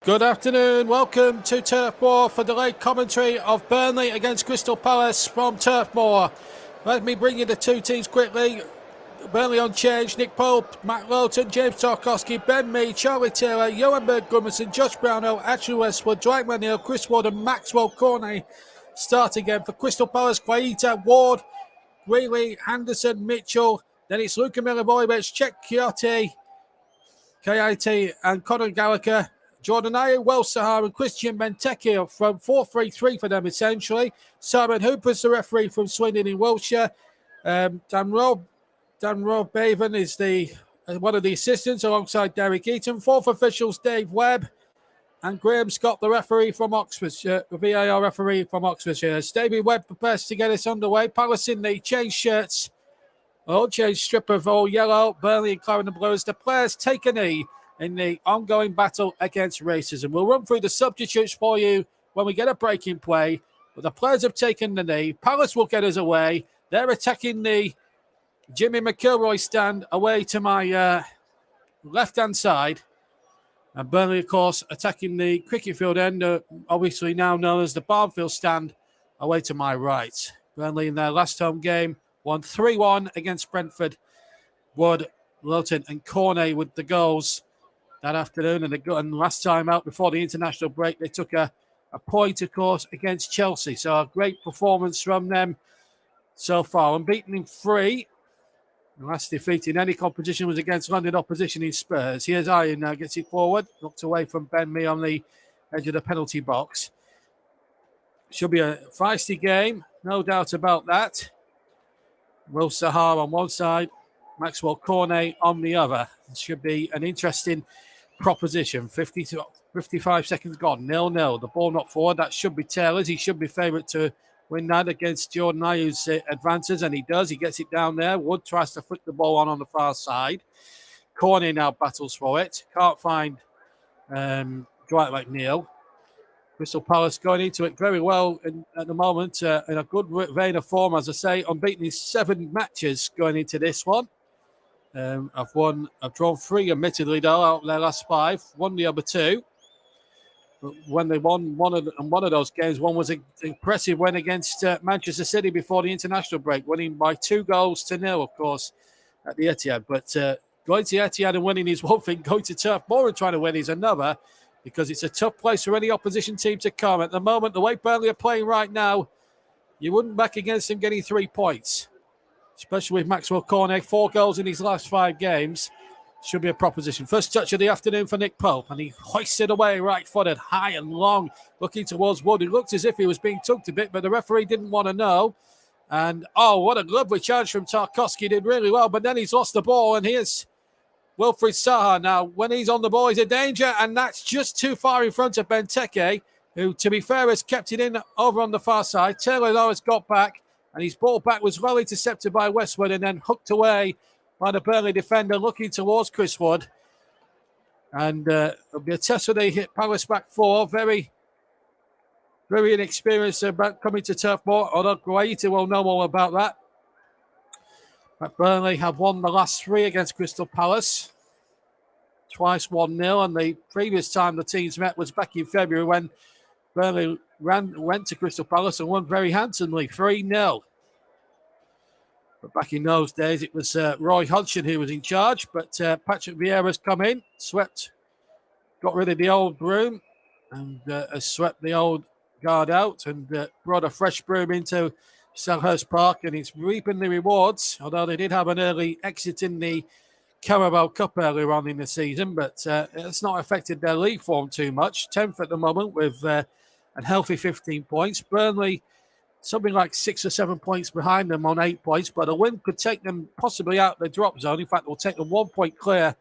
Good afternoon. Welcome to Turf Moor for the late commentary of Burnley against Crystal Palace from Turf Moor. Let me bring you the two teams quickly. Burnley on change: Nick Pope, Matt Lowton, James Tarkowski, Ben Mee, Charlie Taylor, Johan Berg-Gudmundsson, Josh Brownhill, Ashley Westwood, Dwight McNeil, Chris Wood and Maxwell Cornet start again. For Crystal Palace: Quaita, Ward, Greeley, Henderson, Mitchell. Then it's Luka Milivojevic, Czech Kiote, Kayate and Conor Gallagher. Jordan Ayew, Wells Sahar and Christian Benteke from 4-3-3 for them essentially. Simon Hooper's the referee from Swindon in Wiltshire. Dan Rob Baven is one of the assistants alongside Derek Eaton. Fourth officials Dave Webb and Graham Scott, the referee from Oxfordshire, the VAR referee from Oxfordshire. Davey Webb prepares to get us underway. Palace in the changed shirts. All changed strip of all yellow. Burnley and Clarendon Blues. The players take a knee in the ongoing battle against racism. We'll run through the substitutes for you when we get a break in play. But the players have taken the knee. Palace will get us away. They're attacking the Jimmy McIlroy stand away to my left-hand side. And Burnley, of course, attacking the cricket field end, obviously now known as the Barnfield stand, away to my right. Burnley in their last home game won 3-1 against Brentford. Wood, Lowton and Cornet with the goals that afternoon. And last time out before the international break, they took a point, of course, against Chelsea. So a great performance from them so far. Unbeaten in 3. The last defeat in any competition was against London opposition in Spurs. Here's Ayew now, gets it forward. Knocked away from Ben Mee on the edge of the penalty box. Should be a feisty game, no doubt about that. Will Sahar on one side, Maxwell Cornet on the other. It should be an interesting proposition. 55 seconds gone, 0-0. The ball not forward. That should be Taylor's. He should be favourite to win that against Jordan Ayew's advances, and he does. He gets it down there. Wood tries to flick the ball on the far side. Cornet now battles for it. Can't find Dwight McNeil. Crystal Palace going into it very well at the moment, in a good vein of form, as I say. Unbeaten in 7 matches going into this one. I've drawn 3, admittedly, though, out of their last 5. Won the other 2. But when they won one of those games, one was an impressive win against Manchester City before the international break, winning by 2-0, of course, at the Etihad. But going to Etihad and winning is one thing. Going to Turf Moor and trying to win is another, because it's a tough place for any opposition team to come. At the moment, the way Burnley are playing right now, you wouldn't back against them getting 3 points, especially with Maxwell Cornet, 4 goals in his last 5 games. Should be a proposition. First touch of the afternoon for Nick Pope, and he hoisted away right-footed, high and long, looking towards Wood. It looked as if he was being tugged a bit, but the referee didn't want to know. And, what a lovely charge from Tarkowski. Did really well, but then he's lost the ball, and here's Wilfried Zaha. Now, when he's on the ball, he's a danger, and that's just too far in front of Benteke, who, to be fair, has kept it in over on the far side. Taylor now has got back, and his ball back was well intercepted by Westwood and then hooked away by the Burnley defender looking towards Chris Wood. And it'll be a test where they hit Palace back 4. Very, very inexperienced about coming to Turf Moor, although Guaita will know all about that. But Burnley have won the last 3 against Crystal Palace. Twice 1-0, and the previous time the teams met was back in February when Burnley went to Crystal Palace and won very handsomely, 3-0. But back in those days, it was Roy Hodgson who was in charge. But Patrick Vieira's come in, got rid of the old broom, and has swept the old guard out and brought a fresh broom into Selhurst Park, and it's reaping the rewards, although they did have an early exit in the Carabao Cup earlier on in the season, but it's not affected their league form too much. 10th at the moment with a healthy 15 points. Burnley something like 6 or 7 points behind them on 8 points, but a win could take them possibly out the drop zone. In fact, it will take them 1 point clear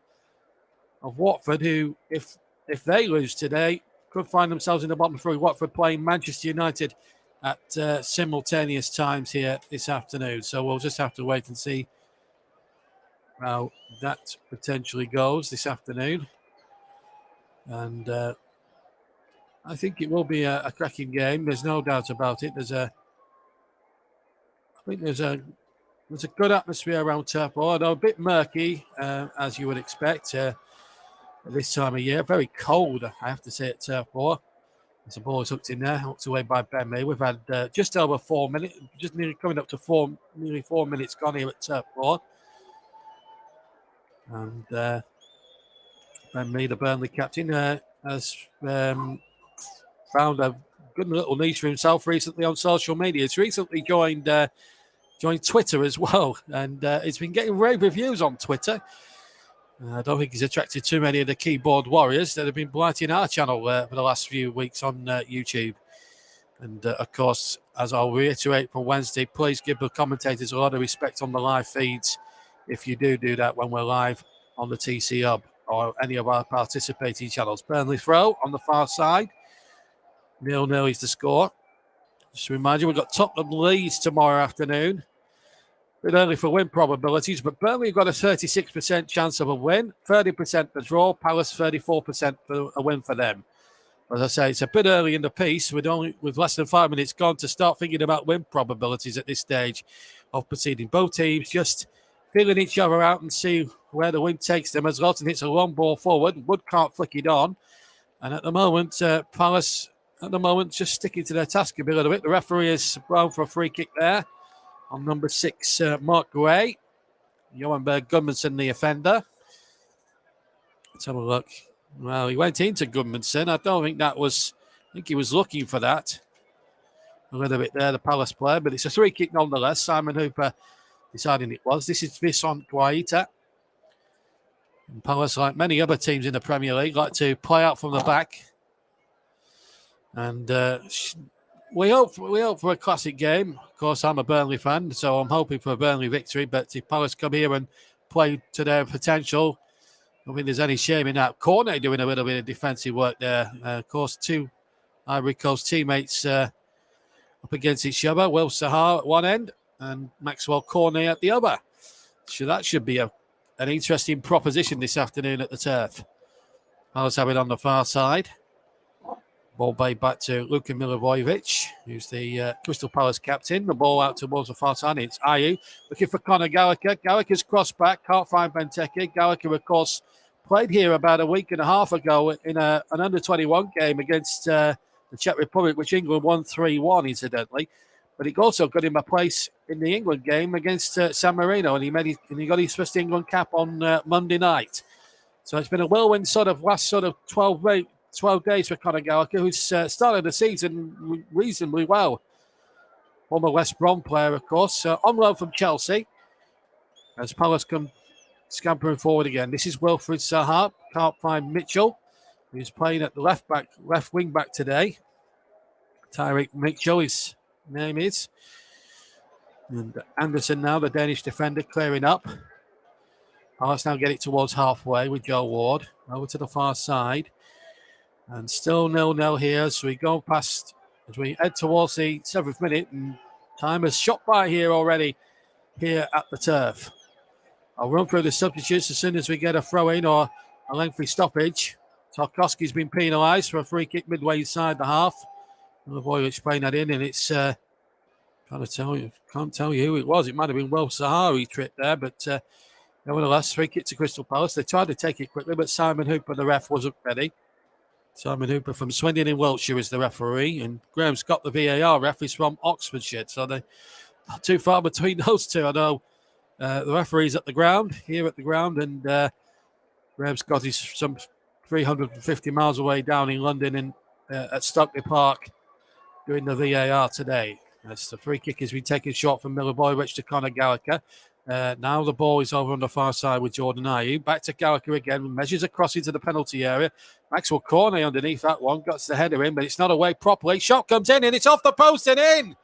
of Watford, who, if they lose today, could find themselves in the bottom 3. Watford playing Manchester United at simultaneous times here this afternoon. So we'll just have to wait and see how that potentially goes this afternoon. And I think it will be a cracking game. There's no doubt about it. I think there's a good atmosphere around Turf Moor, although a bit murky, as you would expect. at this time of year. Very cold, I have to say, at Turf Moor. As the ball is hooked in there, hooked away by Burnley. We've had just over 4 minutes, just nearly coming up to nearly 4 minutes gone here at Turf Moor. And Burnley, the Burnley captain, has found a good little niche for himself recently on social media. He's recently joined Twitter as well, and he's been getting rave reviews on Twitter. I don't think he's attracted too many of the keyboard warriors that have been blighting our channel for the last few weeks on YouTube. And of course, as I'll reiterate from Wednesday, please give the commentators a lot of respect on the live feeds if you do that when we're live on the TC Hub or any of our participating channels. Burnley throw on the far side. 0-0 is the score. Just to remind you, we've got Tottenham Leeds tomorrow afternoon. A bit early for win probabilities, but Burnley have got a 36% chance of a win, 30% for draw, Palace 34% for a win for them. As I say, it's a bit early in the piece with less than 5 minutes gone to start thinking about win probabilities at this stage of proceeding. Both teams just feeling each other out and see where the wind takes them as Lawton hits a long ball forward. Wood can't flick it on. And at the moment, Palace, just sticking to their task a little bit. The referee is blown for a free kick there on number 6, Mark Gray. Johan Berg Gudmundsson, the offender. Let's have a look. Well, he went into Gudmundsson. I think he was looking for that a little bit there, the Palace player, but it's a free kick nonetheless. Simon Hooper deciding it was. This is Visont Guaita. And Palace, like many other teams in the Premier League, like to play out from the back. And we hope for a classic game. Of course, I'm a Burnley fan, so I'm hoping for a Burnley victory. But if Palace come here and play to their potential, I don't think there's any shame in that. Cornet doing a little bit of defensive work there. Of course, two Ivory Coast teammates up against each other. Will Sahar at one end and Maxwell Cornet at the other. So that should be an interesting proposition this afternoon at the Turf. Palace have it on the far side. Ball played back to Luka Milivojevic, who's the Crystal Palace captain. The ball out towards the far side. It's Ayew looking for Conor Gallagher. Gallagher's crossed back. Can't find Benteke. Gallagher, of course, played here about a week and a half ago in an under-21 game against the Czech Republic, which England won 3-1, incidentally. But it also got him a place in the England game against San Marino, and he got his first England cap on Monday night. So it's been a whirlwind last 12 days for Conor Gallagher, who's started the season reasonably well. Former West Brom player, of course, on loan from Chelsea. As Palace come scampering forward again. This is Wilfried Zaha. Can't find Mitchell, who's playing at the left wing back today. Tyreek Mitchell, his name is. And Anderson now, the Danish defender, clearing up. Palace now get it towards halfway with Joe Ward. Over to the far side. And still 0-0 here as we go past, as we head towards the 7th minute. And time has shot by here already, here at the Turf. I'll run through the substitutes as soon as we get a throw-in or a lengthy stoppage. Tarkowski's been penalised for a free kick midway inside the half. The boy explained that in, and it's can't tell you who it was. It might have been Will Sahari tripped there, but nevertheless, free kick to Crystal Palace. They tried to take it quickly, but Simon Hooper, the ref, wasn't ready. Simon Hooper from Swindon in Wiltshire is the referee, and Graham Scott, the VAR ref, is from Oxfordshire. So they're not too far between those two. I know the referee's here at the ground, and Graham Scott is some 350 miles away down in London and at Stockley Park doing the VAR today. As the free kick has been taken short from Milivojevic to Conor Gallagher. Now the ball is over on the far side with Jordan Ayew. Back to Gallagher again. Measures across into the penalty area. Maxwell Cornet underneath that one. Got the header in, but it's not away properly. Shot comes in and it's off the post and in.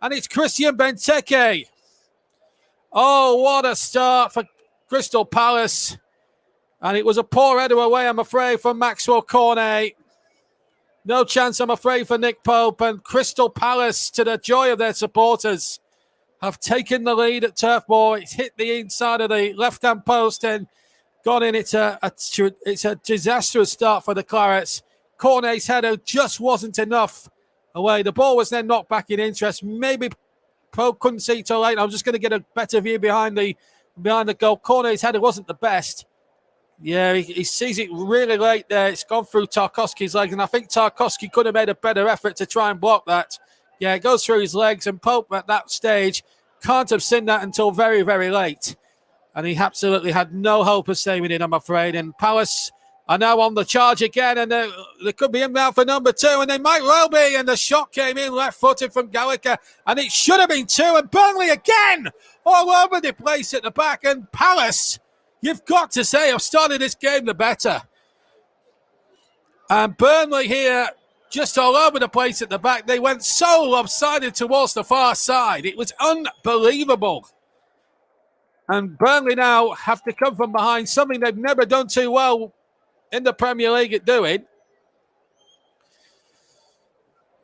And it's Christian Benteke. Oh, what a start for Crystal Palace. And it was a poor header away, I'm afraid, from Maxwell Cornet. No chance, I'm afraid, for Nick Pope. And Crystal Palace, to the joy of their supporters, have taken the lead at Turf Moor. It's hit the inside of the left-hand post and gone in. It's a disastrous start for the Clarets. Cornet's header just wasn't enough away. The ball was then knocked back in interest. Maybe Pope couldn't see too late. I'm just going to get a better view behind the goal. Cornet's header wasn't the best. Yeah, he sees it really late there. It's gone through Tarkowski's legs, and I think Tarkowski could have made a better effort to try and block that. Yeah, it goes through his legs, and Pope at that stage can't have seen that until very, very late. And he absolutely had no hope of saving it, I'm afraid. And Palace are now on the charge again, and they could be in now for number 2, and they might well be. And the shot came in left-footed from Gallagher, and it should have been 2. And Burnley again all over the place at the back. And Palace, you've got to say, have started this game the better. And Burnley here, just all over the place at the back. They went so lopsided towards the far side. It was unbelievable. And Burnley now have to come from behind, something they've never done too well in the Premier League at doing.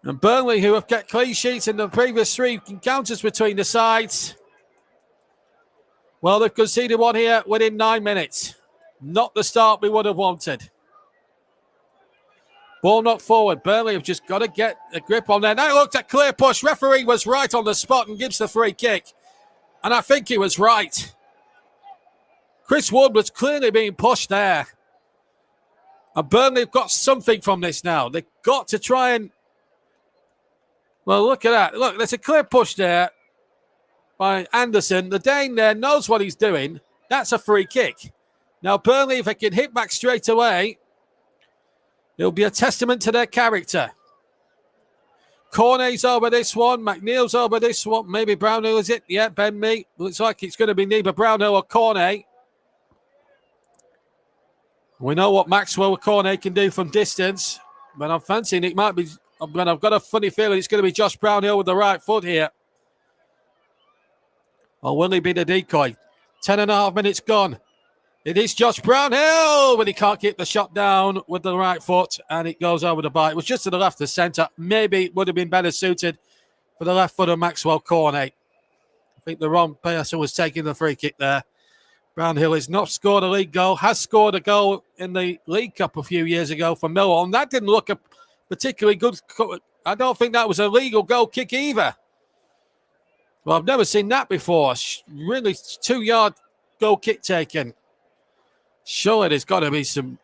And Burnley, who have kept clean sheets in the previous 3 encounters between the sides, well, they've conceded one here within 9 minutes. Not the start we would have wanted. Ball knocked forward. Burnley have just got to get a grip on there. Now looked at clear push. Referee was right on the spot and gives the free kick. And I think he was right. Chris Wood was clearly being pushed there. And Burnley have got something from this now. They've got to try and... Well, look at that. Look, there's a clear push there by Anderson. The Dane there knows what he's doing. That's a free kick. Now, Burnley, if they can hit back straight away, it'll be a testament to their character. Cornet's over this one. McNeil's over this one. Maybe Brownhill, is it? Yeah, Ben Mee. Looks like it's going to be neither Brownhill or Cornet. We know what Maxwell Cornet can do from distance, but I'm fancying it might be, but I've got a funny feeling it's going to be Josh Brownhill with the right foot here. Or will he be the decoy? 10.5 minutes gone. It is Josh Brownhill, but he can't keep the shot down with the right foot, and it goes over the bar. It was just to the left of centre. Maybe it would have been better suited for the left foot of Maxwell Cornet. I think the wrong person was taking the free kick there. Brownhill has not scored a league goal, has scored a goal in the League Cup a few years ago for Millwall, and that didn't look a particularly good. I don't think that was a legal goal kick either. Well, I've never seen that before. Really 2-yard goal kick taken. Surely there's got to be some...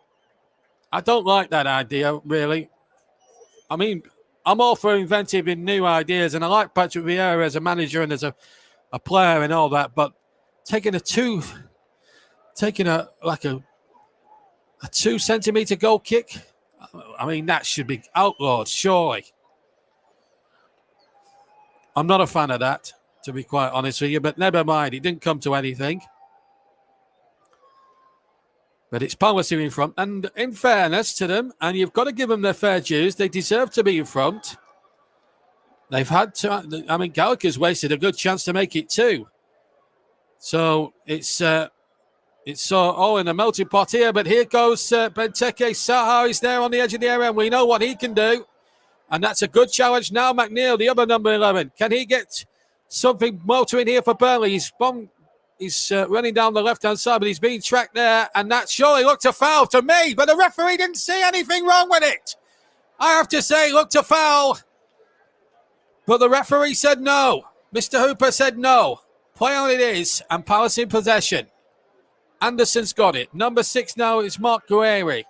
I don't like that idea, really. I mean, I'm all for inventive and new ideas, and I like Patrick Vieira as a manager and as a player and all that, but taking a 2-centimetre goal kick, I mean, that should be outlawed, surely. I'm not a fan of that, to be quite honest with you, but never mind. It didn't come to anything. But it's Palace in front. And in fairness to them, and you've got to give them their fair dues, they deserve to be in front. They've had to... I mean, Gallagher's wasted a good chance to make it 2. So it's all in a melting pot here. But here goes Benteke. Saha is there on the edge of the area, and we know what he can do. And that's a good challenge. Now McNeil, the other number 11. Can he get something motoring here for Burnley? He's running down the left-hand side, but he's being tracked there. And that surely looked a foul to me, but the referee didn't see anything wrong with it. I have to say, looked a foul. But the referee said no. Mr. Hooper said no. Play on it is, and Palace in possession. Anderson's got it. Number 6 now is Mark Guerri.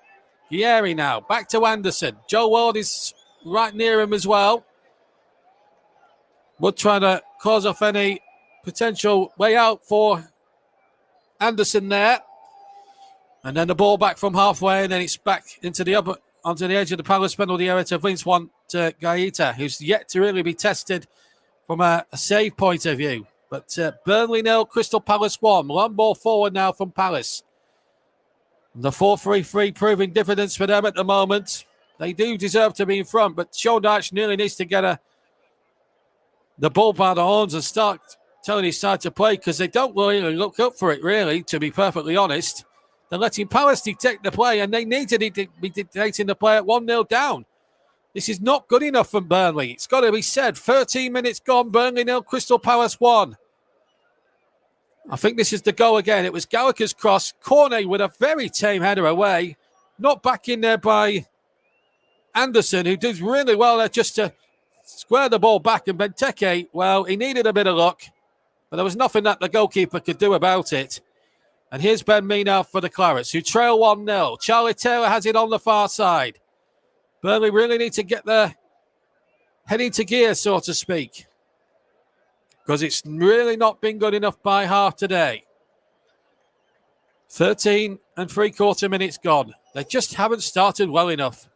Guerri now, back to Anderson. Joe Ward is right near him as well. Wood trying to cause off any potential way out for Anderson there. And then the ball back from halfway, and then it's back into the upper, onto the edge of the Palace penalty area to Vince Gaeta, who's yet to really be tested from a save point of view. But Burnley 0, Crystal Palace 1. Long ball forward now from Palace. The 4-3-3 proving dividends for them at the moment. They do deserve to be in front, but J-DAC nearly needs to get the ball by the horns and start telling his side to play, because they don't really look up for it, really, to be perfectly honest. They're letting Palace dictate the play, and they need to be dictating the play at 1-0 down. This is not good enough from Burnley. It's got to be said. 13 minutes gone. Burnley 0, Crystal Palace 1. I think this is the goal again. It was Gallagher's cross. Cornet with a very tame header away. Not back in there by Anderson, who did really well there just to square the ball back. And Benteke, well, he needed a bit of luck, but there was nothing that the goalkeeper could do about it. And here's Ben Mee now for the Clarets, who trail 1-0. Charlie Taylor has it on the far side. Burnley really need to get their head into gear, so to speak, because it's really not been good enough by half today. 13 3/4 minutes gone. They just haven't started well enough.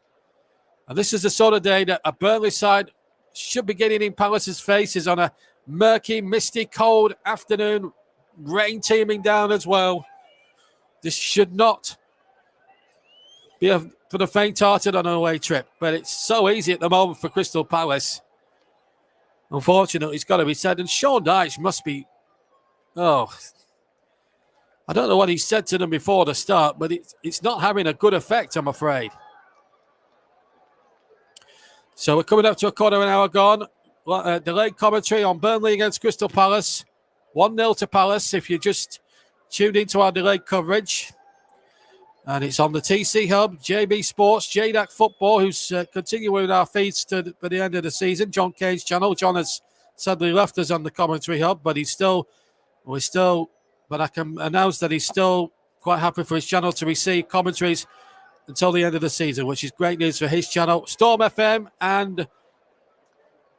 And this is the sort of day that a Burnley side should be getting in Palace's faces on a murky, misty, cold afternoon, rain teeming down as well. This should not be for the faint-hearted on an away trip, but it's so easy at the moment for Crystal Palace. Unfortunately, it's got to be said. And Sean Dyche must be, I don't know what he said to them before the start, but it's not having a good effect, I'm afraid. So we're coming up to a quarter of an hour gone. Delayed commentary on Burnley against Crystal Palace. 1-0 to Palace if you just tuned into our delayed coverage. And it's on the TC Hub, JB Sports, J-DAC Football, who's continuing with our feeds to the end of the season. John Kane's channel. John has sadly left us on the commentary hub, but but I can announce that he's still quite happy for his channel to receive commentaries until the end of the season, which is great news for his channel. Storm FM and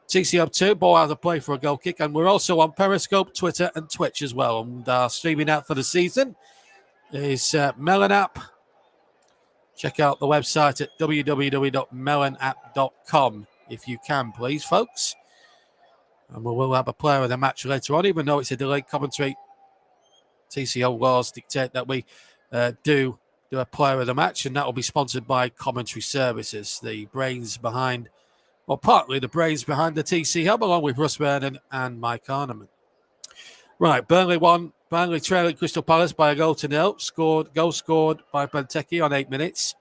TC Hub 2, ball out of play for a goal kick. And we're also on Periscope, Twitter, and Twitch as well. And our streaming app for the season is Melon app. Check out the website at www.melonapp.com if you can, please, folks. And we will have a player of the match later on, even though it's a delayed commentary. TCO laws dictate that we do a player of the match, and that will be sponsored by Commentary Services, the brains behind, or partly the brains behind the TC Hub, along with Russ Vernon and Mike Arneman. Right, Burnley won. Burnley trailing Crystal Palace by 1-0. Goal scored by Benteke on 8 minutes.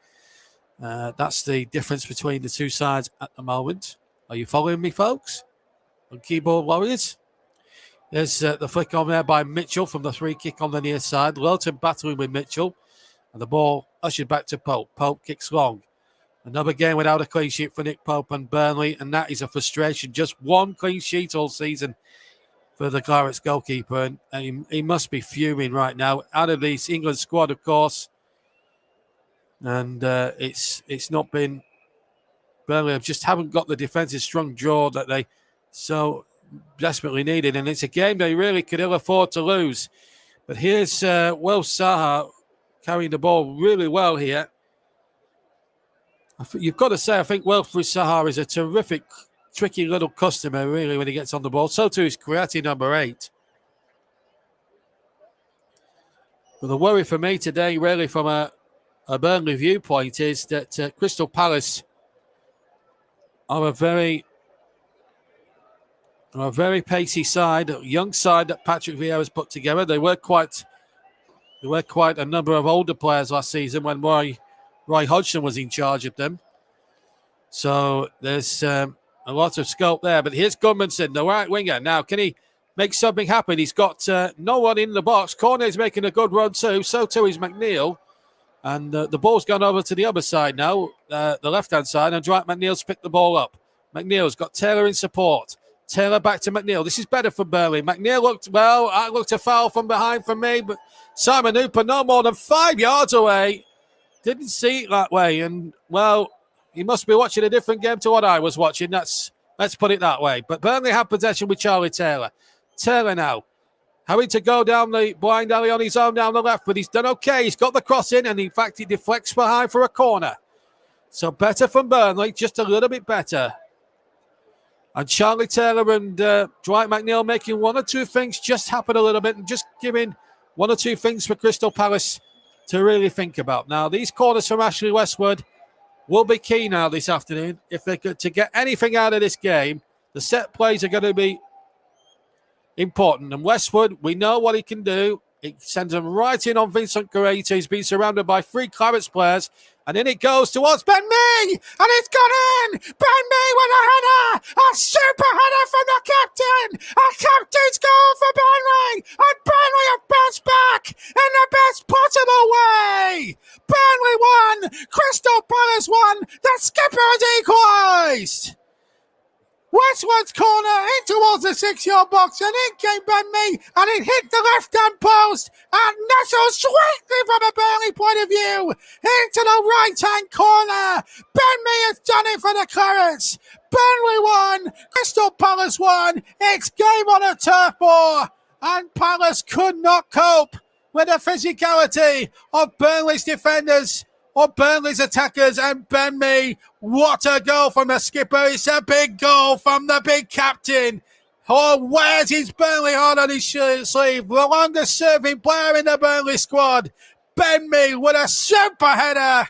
That's the difference between the two sides at the moment. Are you following me, folks? On Keyboard Warriors. There's the flick on there by Mitchell from the free kick on the near side. Lilton battling with Mitchell. And the ball ushered back to Pope. Pope kicks long. Another game without a clean sheet for Nick Pope and Burnley. And that is a frustration. Just one clean sheet all season for the Clarets goalkeeper. And he must be fuming right now. Out of this England squad, of course. And it's not been... Burnley just haven't got the defensive strong draw that they so desperately needed, and it's a game they really could ill afford to lose. But here's Will Saha carrying the ball really well here. You've got to say, I think Wilfried Saha is a terrific, tricky little customer, really, when he gets on the ball. So too is Kouyaté, number 8. But the worry for me today, really, from a Burnley viewpoint, is that Crystal Palace are a very pacey side, a young side that Patrick Vieira's put together. There were quite a number of older players last season when Roy Hodgson was in charge of them. So there's a lot of scope there. But here's Gudmundsson, the right winger. Now, can he make something happen? He's got no one in the box. Cornet's making a good run too. So too is McNeil. And the ball's gone over to the other side now, the left-hand side, and Dwight McNeil's picked the ball up. McNeil's got Taylor in support. Taylor back to McNeil. This is better for Burnley. McNeil looked a foul from behind for me, but Simon Hooper no more than 5 yards away. Didn't see it that way. And, well, he must be watching a different game to what I was watching. Let's put it that way. But Burnley have possession with Charlie Taylor. Taylor now having to go down the blind alley on his own down the left, but he's done okay. He's got the cross in, and in fact, he deflects behind for a corner. So better from Burnley, just a little bit better. And Charlie Taylor and Dwight McNeil making one or two things just happen a little bit and just giving one or two things for Crystal Palace to really think about. Now, these corners from Ashley Westwood will be key now this afternoon. If they're good to get anything out of this game, the set plays are going to be important. And Westwood, we know what he can do. It sends them right in on Vincent Kouyaté. He's been surrounded by 3 Clarets players. And in it goes towards Ben Mee. And it's gone in. Ben Mee with a header. A super header from the captain. A captain's goal for Burnley. And Burnley have bounced back in the best possible way. Burnley won. Crystal Palace won. The skipper has equalised. Westwood's corner in towards the 6-yard box, and in came Burnley, and it hit the left-hand post, and nestled sweetly from a Burnley point of view into the right-hand corner. Burnley has done it for the Clarets. Burnley won, Crystal Palace won. It's game on a turf moor, and Palace could not cope with the physicality of Burnley's defenders, or Burnley's attackers, and Burnley, what a goal from the skipper. It's a big goal from the big captain. Oh, wears his Burnley heart on his sleeve. The longest serving player in the Burnley squad. Burnley with a super header.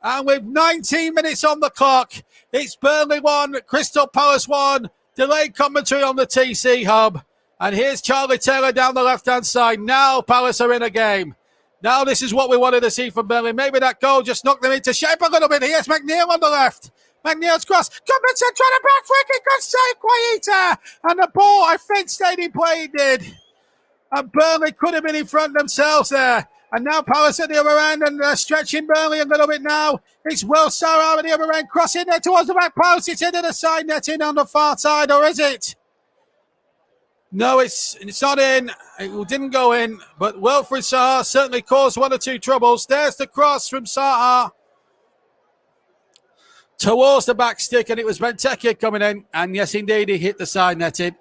And with 19 minutes on the clock, it's Burnley 1, Crystal Palace 1. Delayed commentary on the TC Hub. And here's Charlie Taylor down the left-hand side. Now Palace are in a game. Now this is what we wanted to see from Burnley. Maybe that goal just knocked them into shape a little bit. Here's McNeil on the left. McNeil's cross. Gudmundsson trying to back flick. Good save, Guaita. And the ball, I think, stayed in play. It did. And Burnley could have been in front themselves there. And now Palace at the other end, and they're stretching Burnley a little bit now. It's Will Sarah at the other end, crossing there towards the back post. It's into the side netting on the far side, or is it? No, it's not in. It didn't go in. But Wilfried Zaha certainly caused one or two troubles. There's the cross from Zaha towards the back stick, and it was Benteke coming in. And yes, indeed, he hit the side netting.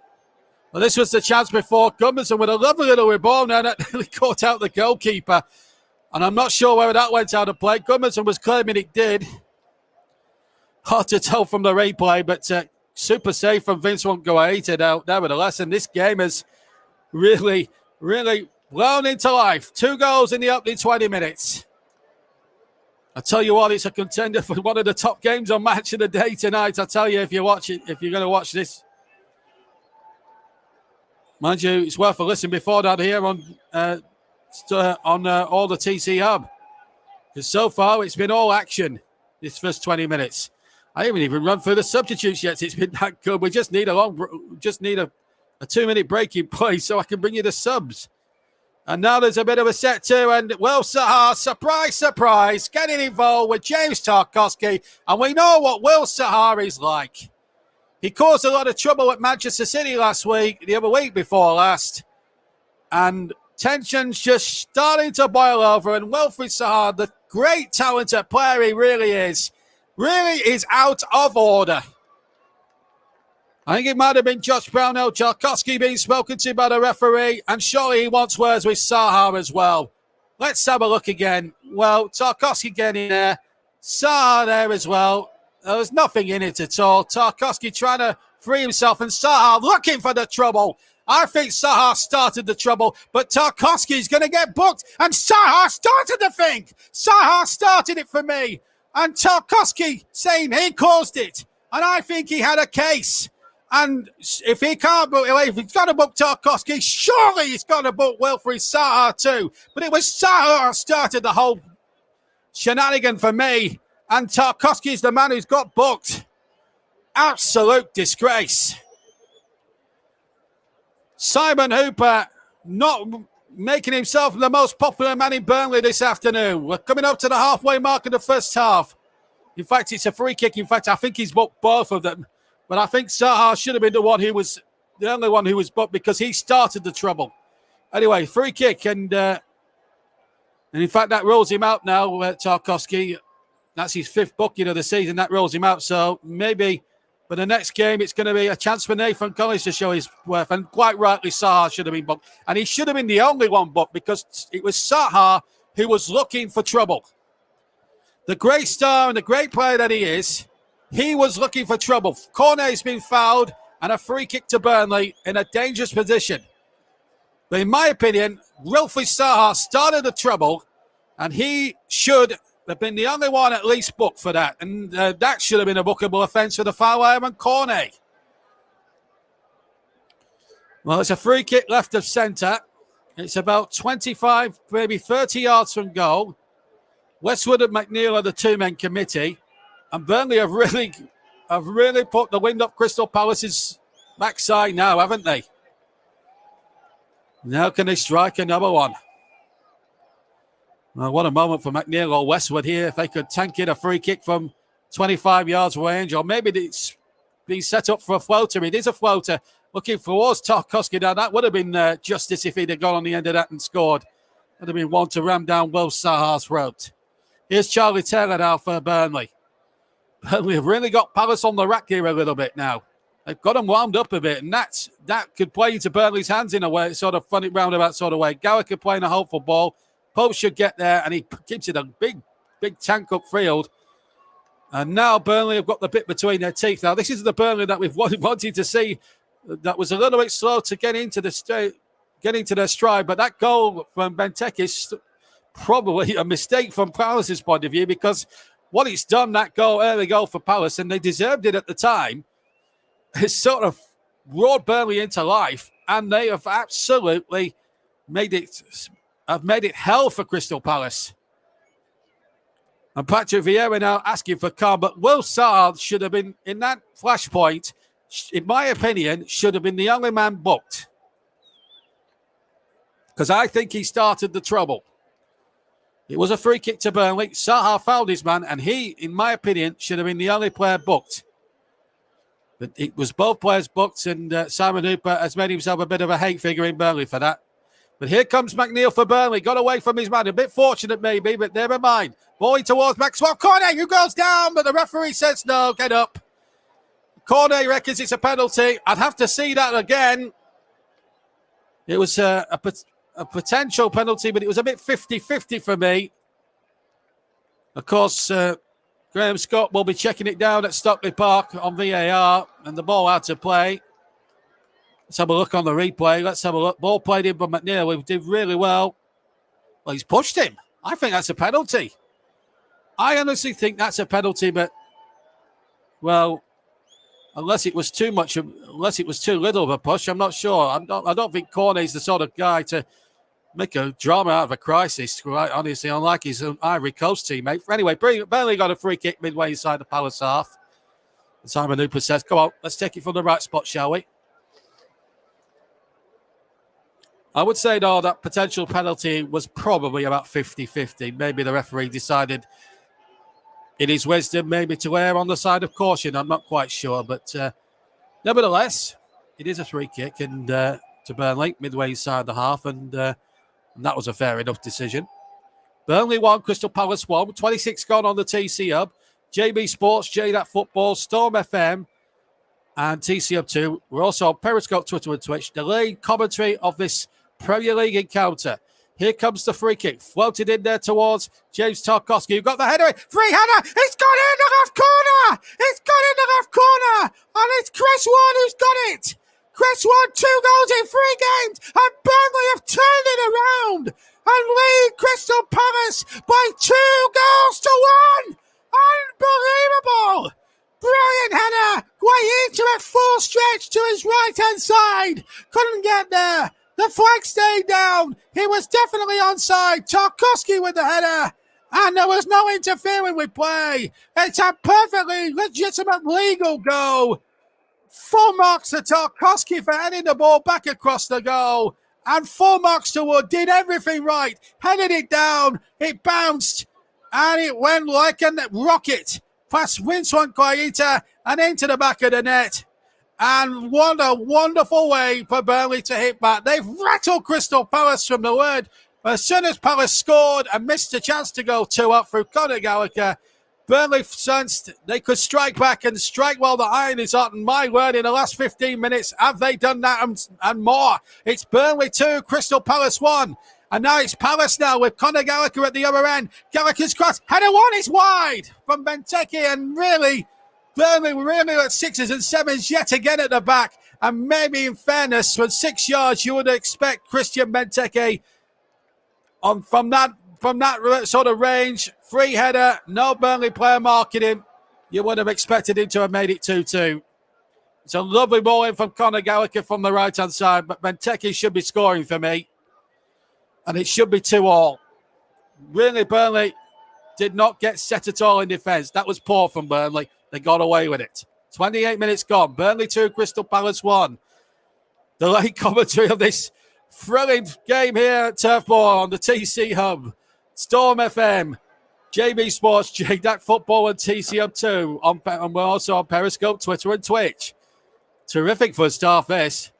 Well, this was the chance before. Gudmundsson with a lovely little ball now that nearly caught out the goalkeeper. And I'm not sure whether that went out of play. Gudmundsson was claiming it did. Hard to tell from the replay, but super safe from Vince Guaita out nevertheless. And this game has really, really blown into life. 2 goals in the opening 20 minutes. I tell you what, it's a contender for one of the top games on Match of the Day tonight. I tell you, if you watch it, if you're going to watch this. Mind you, it's worth a listen before that here on all the TC Hub. Because so far, it's been all action this first 20 minutes. I haven't even run through the substitutes yet. It's been that good. We just need a 2-minute break in place so I can bring you the subs. And now there's a bit of a set too. And Will Zaha, surprise, surprise, getting involved with James Tarkowski. And we know what Will Zaha is like. He caused a lot of trouble at Manchester City the other week before last. And tensions just starting to boil over. And Wilfried Zaha, the great talented player he really is out of order. I think it might have been Josh Brownell, Tarkowski being spoken to by the referee. And surely he wants words with Zaha as well. Let's have a look again. Well, Tarkowski getting there. Zaha there as well. There was nothing in it at all. Tarkowski trying to free himself, and Zaha looking for the trouble. I think Zaha started the trouble, but Tarkowski's going to get booked, and Zaha started the thing. Zaha started it for me, and Tarkowski saying he caused it, and I think he had a case. And if he can't book, if he's got to book Tarkowski, surely he's got to book Wilfried Zaha too. But it was Zaha who started the whole shenanigan for me. And Tarkowski is the man who's got booked. Absolute disgrace. Simon Hooper not making himself the most popular man in Burnley this afternoon. We're coming up to the halfway mark of the first half. In fact, it's a free kick. In fact, I think he's booked both of them. But I think Zaha should have been the only one who was booked because he started the trouble. Anyway, free kick. And in fact, that rules him out now, Tarkowski. That's his 5th booking of the season. That rules him out. So maybe for the next game, it's going to be a chance for Nathan Collins to show his worth. And quite rightly, Zaha should have been booked. And he should have been the only one booked because it was Zaha who was looking for trouble. The great star and the great player that he is, he was looking for trouble. Cornet's been fouled and a free kick to Burnley in a dangerous position. But in my opinion, Wilfried Zaha started the trouble, and he should have been the only one at least booked for that. And that should have been a bookable offence for the foul and Cornet. Well, it's a free kick left of centre. It's about 25, maybe 30 yards from goal. Westwood and McNeil are the 2-man committee. And Burnley have really put the wind up Crystal Palace's backside now, haven't they? Now can they strike another one? Well, what a moment for McNeil or Westwood here. If they could tank in a free kick from 25 yards range, or maybe it's been set up for a floater. It is a floater. Looking towards Tarkowski now. That would have been justice if he'd have gone on the end of that and scored. Would have been one to ram down Will Saha's throat. Here's Charlie Taylor now for Burnley. Burnley have really got Palace on the rack here a little bit now. They've got them wound up a bit, and that could play into Burnley's hands in a way, sort of funny roundabout sort of way. Gallagher playing a hopeful ball. Pope should get there, and he gives it a big tank upfield. And now Burnley have got the bit between their teeth. Now, this is the Burnley that we've wanted to see. That was a little bit slow to get into their stride, but that goal from Benteke is probably a mistake from Palace's point of view, because what it's done, that early goal for Palace, and they deserved it at the time, has sort of roared Burnley into life, and they have absolutely made it hell for Crystal Palace. And Patrick Vieira now asking for calm, but Will Saha should have been, in that flashpoint, in my opinion, should have been the only man booked. Because I think he started the trouble. It was a free kick to Burnley. Saha fouled his man, and he, in my opinion, should have been the only player booked. But it was both players booked, and Simon Hooper has made himself a bit of a hate figure in Burnley for that. But here comes McNeil for Burnley. Got away from his man. A bit fortunate maybe, but never mind. Bowling towards Maxwell Cornet, who goes down, but the referee says no, get up. Cornet reckons it's a penalty. I'd have to see that again. It was a potential penalty, but it was a bit 50-50 for me. Of course, Graham Scott will be checking it down at Stockley Park on VAR, and the ball out to play. Let's have a look on the replay. Let's have a look. Ball played in by McNeil. We did really well. Well, he's pushed him. I think that's a penalty. I honestly think that's a penalty, but, well, unless it was too little of a push, I'm not sure. I don't think Cornet's the sort of guy to make a drama out of a crisis, quite honestly, unlike his Ivory Coast teammate. Anyway, Burnley got a free kick midway inside the Palace half. And Simon Hooper says, come on, let's take it from the right spot, shall we? I would say, though, that potential penalty was probably about 50-50. Maybe the referee decided, in his wisdom, maybe to err on the side of caution. I'm not quite sure. But nevertheless, it is a free kick and to Burnley, midway inside the half. And that was a fair enough decision. Burnley 1, Crystal Palace 1. 26 gone on the TC Hub. JB Sports, J-DAC Football, Storm FM, and TC Hub 2. We're also on Periscope, Twitter, and Twitch. Delayed commentary of this Premier League encounter. Here comes the free kick. Floated in there towards James Tarkowski, who got the header. Free header. It's gone in the left corner. It's gone in the left corner. And it's Chris Ward who's got it. Chris Ward, 2 goals in 3 games. And Burnley have turned it around and lead Crystal Palace by 2 goals to 1. Unbelievable. Brilliant header. Guaita at full stretch to his right-hand side. Couldn't get there. The flag stayed down. He was definitely onside. Tarkowski with the header. And there was no interfering with play. It's a perfectly legitimate legal goal. Full marks to Tarkowski for heading the ball back across the goal. And full marks to Wood. Did everything right. Headed it down. It bounced. And it went like a rocket past Winston Guaita and into the back of the net. And what a wonderful way for Burnley to hit back. They've rattled Crystal Palace from the word. As soon as Palace scored and missed a chance to go 2 up through Conor Gallagher, Burnley sensed they could strike back and strike while the iron is hot. And my word, in the last 15 minutes, have they done that and more? It's Burnley 2, Crystal Palace 1. And now it's Palace now with Conor Gallagher at the other end. Gallagher's cross. Header 1 is wide from Benteke, and really, Burnley were really at 6s and 7s yet again at the back. And maybe in fairness, from 6 yards, you would expect Christian Benteke from that sort of range. Free header, no Burnley player marking him. You would have expected him to have made it 2-2. It's a lovely ball in from Conor Gallagher from the right-hand side, but Benteke should be scoring for me. And it should be 2-2. Really, Burnley did not get set at all in defence. That was poor from Burnley. They got away with it. 28 minutes gone. Burnley 2, Crystal Palace 1. The late commentary of this thrilling game here at Turf Moor on the TC Hub. Storm FM. JB Sports, J-DAC Football and TCM2. And we're also on Periscope, Twitter and Twitch. Terrific for a start this.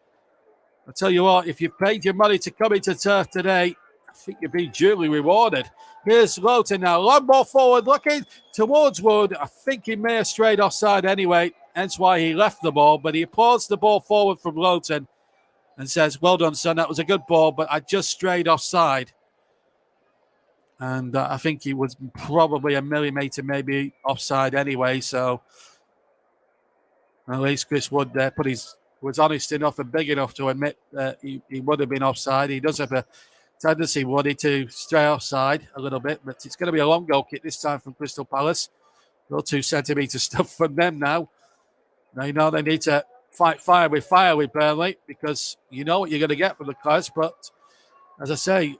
I tell you what, if you've paid your money to come into turf today, I think you've been duly rewarded. Here's Lowton now. Long ball forward, looking towards Wood. I think he may have strayed offside anyway, hence why he left the ball. But he applauds the ball forward from Lowton and says, well done, son. That was a good ball, but I just strayed offside. And I think he was probably a millimetre maybe offside anyway. So at least Chris Wood there was honest enough and big enough to admit that he would have been offside. He does have a tendency, Woody, to stray offside a little bit, but it's going to be a long goal kick this time from Crystal Palace. No 2 centimetre stuff from them now. They know they need to fight fire with Burnley, because you know what you're going to get from the Clouds. But as I say,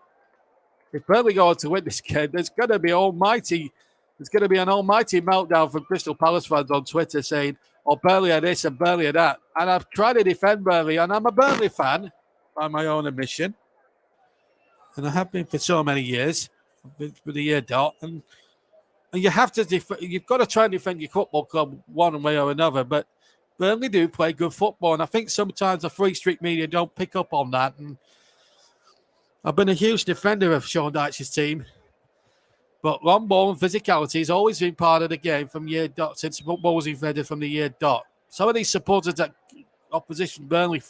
if Burnley go on to win this game, there's going to be an almighty meltdown from Crystal Palace fans on Twitter saying, oh, Burnley are this and Burnley are that. And I've tried to defend Burnley, and I'm a Burnley fan by my own admission. And I have been for so many years, for the year dot. And you have to you've got to try and defend your football club one way or another. But Burnley do play good football, and I think sometimes the Free Street media don't pick up on that. And I've been a huge defender of Sean Dyche's team, but long ball and physicality has always been part of the game from year dot, since football was invented from the year dot. Some of these supporters that opposition Burnley,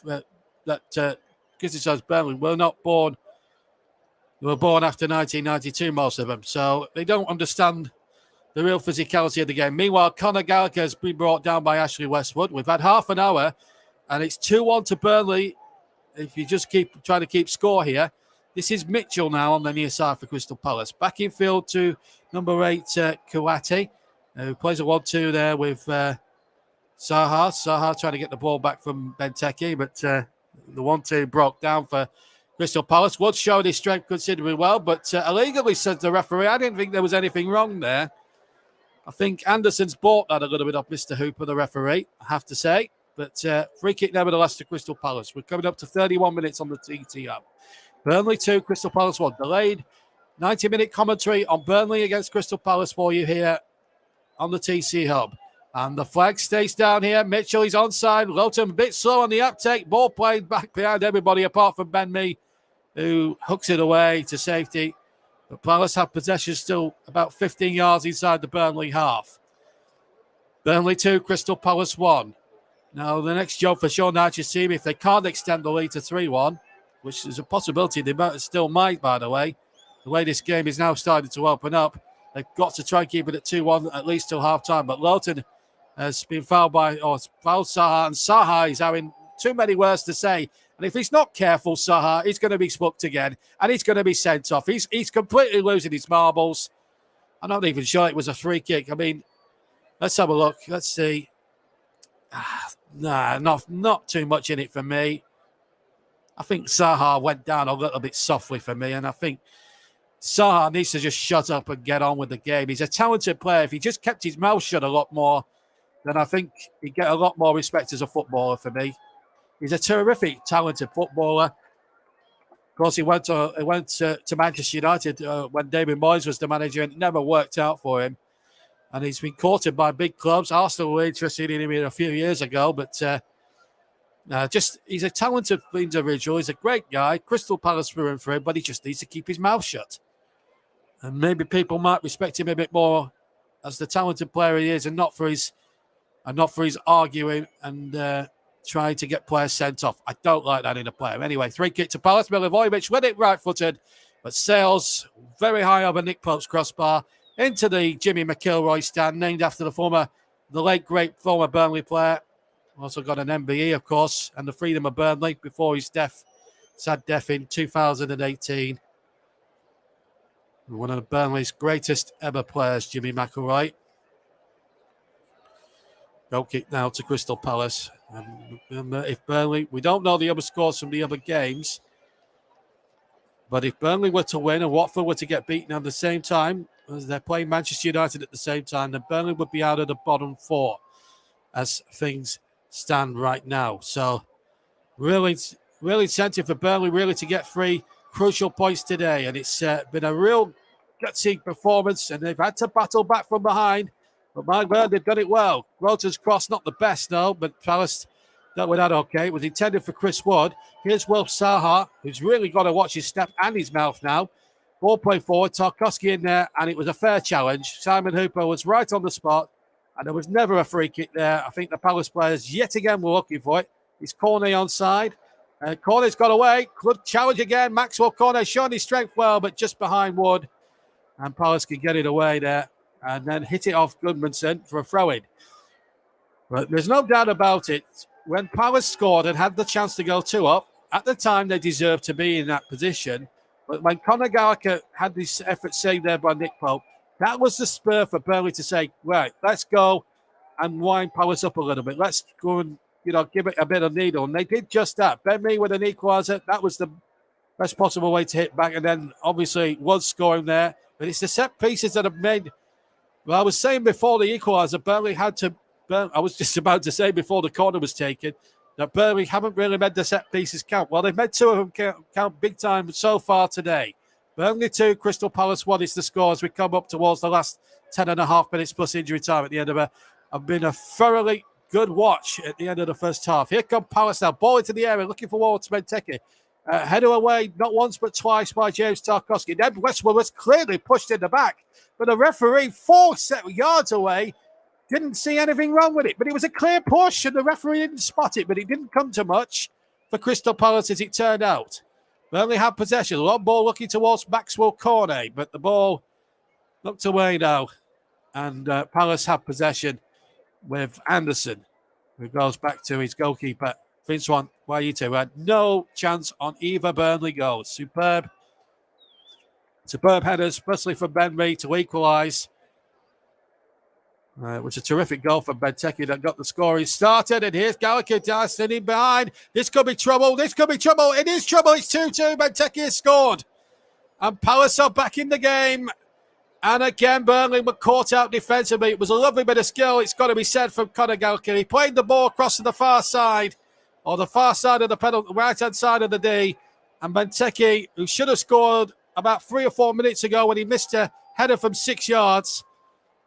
that criticize Burnley, were not born. They were born after 1992, most of them, so they don't understand the real physicality of the game. Meanwhile, Conor Gallagher has been brought down by Ashley Westwood. We've had half an hour, and it's 2-1 to Burnley. If you just keep trying to keep score here. This is Mitchell now on the near side for Crystal Palace. Back in field to number 8, Kouati, who plays a 1-2 there with Zaha. Zaha trying to get the ball back from Benteke, but the 1-2 broke down for Crystal Palace. Wood showed his strength considerably well, but illegally, says the referee. I didn't think there was anything wrong there. I think Anderson's bought that a little bit off Mr. Hooper, the referee, I have to say. But free kick nevertheless to Crystal Palace. We're coming up to 31 minutes on the TT up. Burnley 2, Crystal Palace 1. Delayed 90-minute commentary on Burnley against Crystal Palace for you here on the TC Hub. And the flag stays down here. Mitchell is onside. Lowton a bit slow on the uptake. Ball played back behind everybody apart from Ben Mee, who hooks it away to safety. But Palace have possession still about 15 yards inside the Burnley half. Burnley 2, Crystal Palace 1. Now, the next job for Sean Dyche's team, if they can't extend the lead to 3-1, which is a possibility they still might, by the way this game is now starting to open up, they've got to try and keep it at 2-1 at least till half-time. But Lowton has been fouled Zaha, and Zaha is having too many words to say. And if he's not careful, Zaha, he's going to be spooked again, and he's going to be sent off. He's completely losing his marbles. I'm not even sure it was a free kick. I mean, let's have a look. Let's see. Not too much in it for me. I think Zaha went down a little bit softly for me, and I think Zaha needs to just shut up and get on with the game. He's a talented player. If he just kept his mouth shut a lot more, then I think he'd get a lot more respect as a footballer for me. He's a terrific, talented footballer. Of course, he went to Manchester United when David Moyes was the manager, and it never worked out for him. And he's been courted by big clubs. Arsenal were interested in him a few years ago, but he's a talented individual. He's a great guy. Crystal Palace through and through, but he just needs to keep his mouth shut. And maybe people might respect him a bit more as the talented player he is, and not for his arguing and trying to get players sent off. I don't like that in a player. Anyway, free kick to Palace. Milivojevic with it right-footed, but sails very high over Nick Pope's crossbar into the Jimmy McIlroy stand, named after the late great former Burnley player. Also got an MBE, of course, and the Freedom of Burnley before his sad death in 2018. One of Burnley's greatest ever players, Jimmy McIlroy. Goal kick now to Crystal Palace. And if Burnley, we don't know the other scores from the other games, but if Burnley were to win and Watford were to get beaten at the same time, as they're playing Manchester United at the same time, then Burnley would be out of the bottom 4 as things stand right now. So really incentive for Burnley really to get 3 crucial points today. And it's been a real gutsy performance, and they've had to battle back from behind. But my word, they've done it well. Groton's cross, not the best, though, but Palace dealt with that okay. It was intended for Chris Wood. Here's Will Saha, who's really got to watch his step and his mouth now. Ball play forward, Tarkowski in there, and it was a fair challenge. Simon Hooper was right on the spot, and there was never a free kick there. I think the Palace players yet again were looking for it. It's Cornet onside. Cornet's got away. Good challenge again. Maxwell Cornet showing his strength well, but just behind Wood. And Palace can get it away there and then hit it off Goodmanson for a throw-in. But there's no doubt about it. When Palace scored and had the chance to go 2 up, at the time they deserved to be in that position. But when Conor Gallagher had this effort saved there by Nick Pope, that was the spur for Burnley to say, right, let's go and wind Palace up a little bit. Let's go and, give it a bit of needle. And they did just that. Ben Mee with an equaliser. That was the best possible way to hit back. And then, obviously, was scoring there. But it's the set pieces that have made... Well, I was saying before the equaliser, Burnley had to... I was just about to say before the corner was taken that Burnley haven't really made the set pieces count. Well, they've made 2 of them count big time so far today. Burnley 2, Crystal Palace 1 is the score as we come up towards the last 10.5 minutes plus injury time at the end of been a thoroughly good watch at the end of the first half. Here come Palace now, ball into the area, looking for Walter Benteke. Header away, not once but twice by James Tarkowski. Then Westwood was clearly pushed in the back, but the referee 4 yards away didn't see anything wrong with it. But it was a clear push, and the referee didn't spot it, but it didn't come to much for Crystal Palace as it turned out. Burnley had possession. Long ball looking towards Maxwell Cornet, but the ball looked away now. And Palace had possession with Anderson, who goes back to his goalkeeper, Vince Waitu. Had no chance on either Burnley goals. Superb headers, especially from Ben Mee to equalise. It was a terrific goal from Benteke that got the scoring started. And here's Gallagher standing behind. This could be trouble. It is trouble. It's 2-2. Benteke has scored. And Palace are back in the game. And again, Burnley were caught out defensively. It was a lovely bit of skill, it's got to be said, from Conor Gallagher. He played the ball across to the far side, or the far side of the penalty, right-hand side of the D. And Benteke, who should have scored about 3 or 4 minutes ago when he missed a header from 6 yards,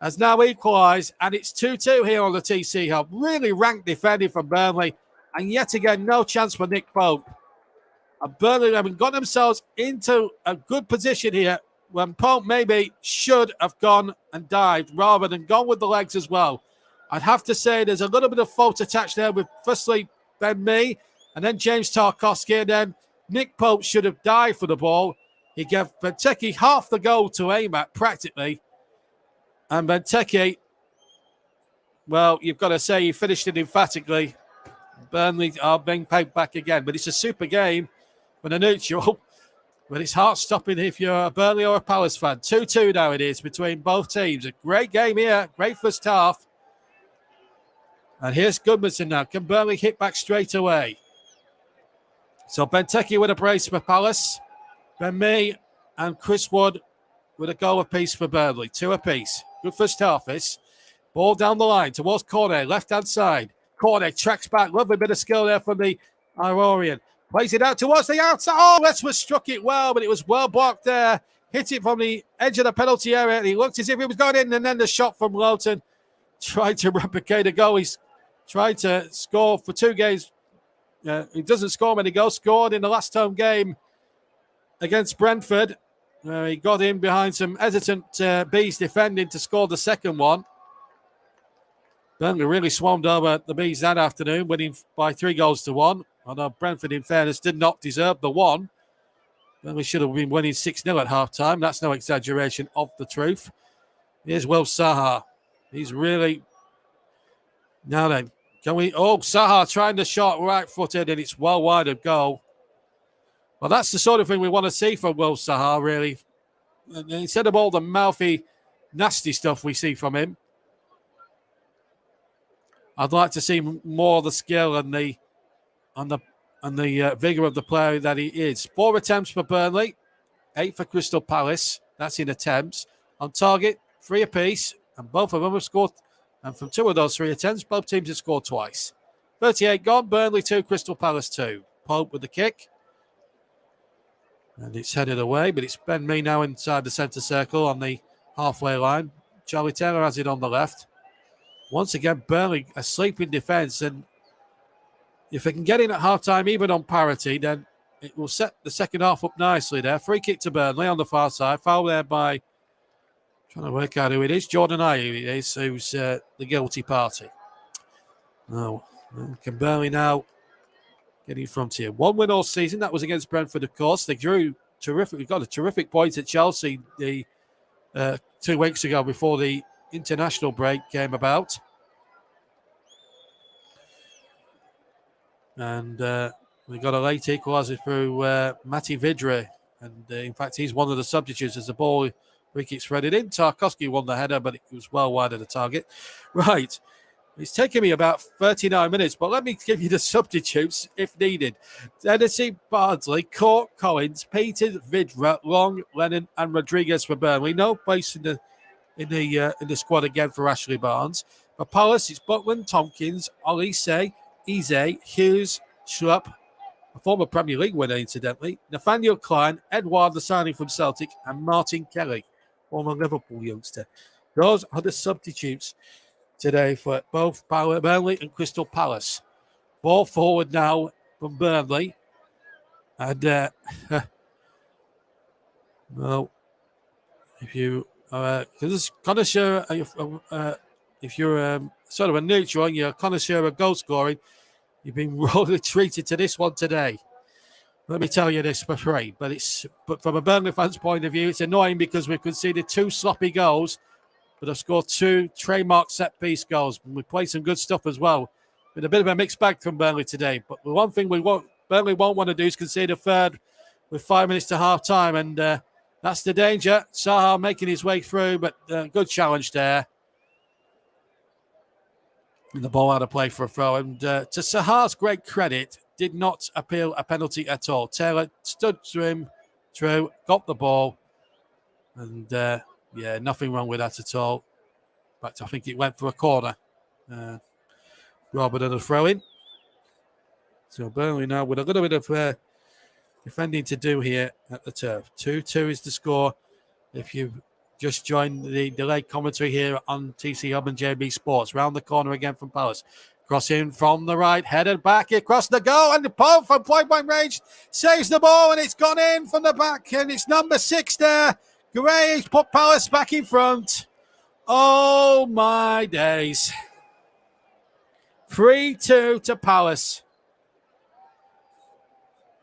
has now equalised. And it's 2-2 here on the TC Hub. Really ranked defending from Burnley. And yet again, no chance for Nick Pope. And Burnley have got themselves into a good position here when Pope maybe should have gone and dived rather than gone with the legs as well. I'd have to say there's a little bit of fault attached there with firstly Ben Mee and then James Tarkowski, and then Nick Pope should have dived for the ball. He gave Benteke half the goal to aim at practically. And Benteke, well, you've got to say he finished it emphatically. Burnley are being paid back again, but it's a super game for the neutral. But it's heart-stopping if you're a Burnley or a Palace fan. 2-2 now it is between both teams. A great game here. Great first half. And here's Goodmanson now. Can Burnley hit back straight away? So Benteke with a brace for Palace. Ben Mee and Chris Wood with a goal apiece for Burnley. 2 apiece. Good first half this. Ball down the line towards Cornet. Left-hand side. Cornet tracks back. Lovely bit of skill there from the Ivorian. Plays it out towards the outside. Oh, Westwood struck it well, but it was well blocked there. Hit it from the edge of the penalty area. And he looked as if it was going in. And then the shot from Lowton tried to replicate a goal. He's tried to score for 2 games. He doesn't score many goals. Scored in the last home game against Brentford. He got in behind some hesitant Bees defending to score the second one. Burnley really swarmed over the Bees that afternoon, winning by 3-1. Although Brentford, in fairness, did not deserve the one. Burnley should have been winning 6-0 at half-time. That's no exaggeration of the truth. Here's Will Saha. He's really... Now then, can we... Oh, Saha trying the shot right-footed, and it's well wide of goal. Well, that's the sort of thing we want to see from Will Saha, really. Instead of all the mouthy, nasty stuff we see from him, I'd like to see more of the skill and the vigour of the player that he is. 4 attempts for Burnley, 8 for Crystal Palace. That's in attempts. On target, 3 apiece, and both of them have scored. And from 2 of those 3 attempts, both teams have scored twice. 38 gone, Burnley 2, Crystal Palace 2. Pope with the kick. And it's headed away, but it's Ben Mee now inside the centre circle on the halfway line. Charlie Taylor has it on the left. Once again, Burnley asleep in defence, and if they can get in at half-time, even on parity, then it will set the second half up nicely there. Free kick to Burnley on the far side. Foul there by, trying to work out who it is, Jordan Ayew it is, who's the guilty party. Oh, can Burnley now get in front here? One win all season. That was against Brentford, of course. They drew terrific. We got a terrific point at Chelsea 2 weeks ago before the international break came about. And we got a late equaliser through Mati Vidre. And in fact, he's one of the substitutes as the ball free kick threaded in. Tarkowski won the header, but it was well wide of the target. Right. It's taken me about 39 minutes, but let me give you the substitutes if needed. Tennessee, Bardsley, Court, Collins, Peters, Vidra, Long, Lennon, and Rodriguez for Burnley. No place in the squad again for Ashley Barnes. For Palace, it's Butland, Tompkins, Olise, Eze, Hughes, Schlupp, a former Premier League winner, incidentally, Nathaniel Klein, Edouard, the signing from Celtic, and Martin Kelly, former Liverpool youngster. Those are the substitutes today for both Burnley and Crystal Palace. Ball forward now from Burnley. And, well, if you are a connoisseur, if you're sort of a neutral and you're a connoisseur of goal scoring, you've been royally treated to this one today. Let me tell you this for free. But from a Burnley fan's point of view, it's annoying because we've conceded 2 sloppy goals, but I've scored 2 trademark set-piece goals. We played some good stuff as well. Been a bit of a mixed bag from Burnley today. But the one thing Burnley won't want to do is concede a third with 5 minutes to half-time. And that's the danger. Saha making his way through, but good challenge there. And the ball out of play for a throw. And to Saha's great credit, did not appeal a penalty at all. Taylor stood to him, through, got the ball. And... yeah, nothing wrong with that at all. In fact, I think it went for a corner rather than a throw-in. So Burnley now with a little bit of defending to do here at the turf. 2-2 is the score. If you've just joined the delayed commentary here on TC Hub and JB Sports. Round the corner again from Palace. Crossing from the right, headed back across the goal, and the ball from point-blank range saves the ball, and it's gone in from the back, and it's number 6 there. Gray put Palace back in front. Oh, my days. 3-2 to Palace.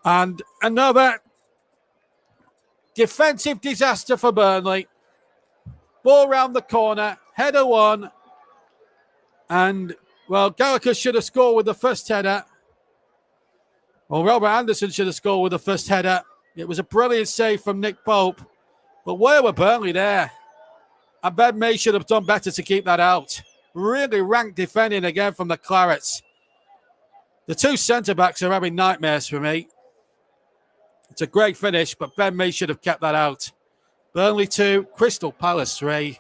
And another defensive disaster for Burnley. Ball round the corner, header one. And, well, Gallagher should have scored with the first header. Well, Robert Anderson should have scored with the first header. It was a brilliant save from Nick Pope. But where were Burnley there? And Ben Mee should have done better to keep that out. Really rank defending again from the Clarets. The 2 centre-backs are having nightmares for me. It's a great finish, but Ben Mee should have kept that out. Burnley 2, Crystal Palace 3.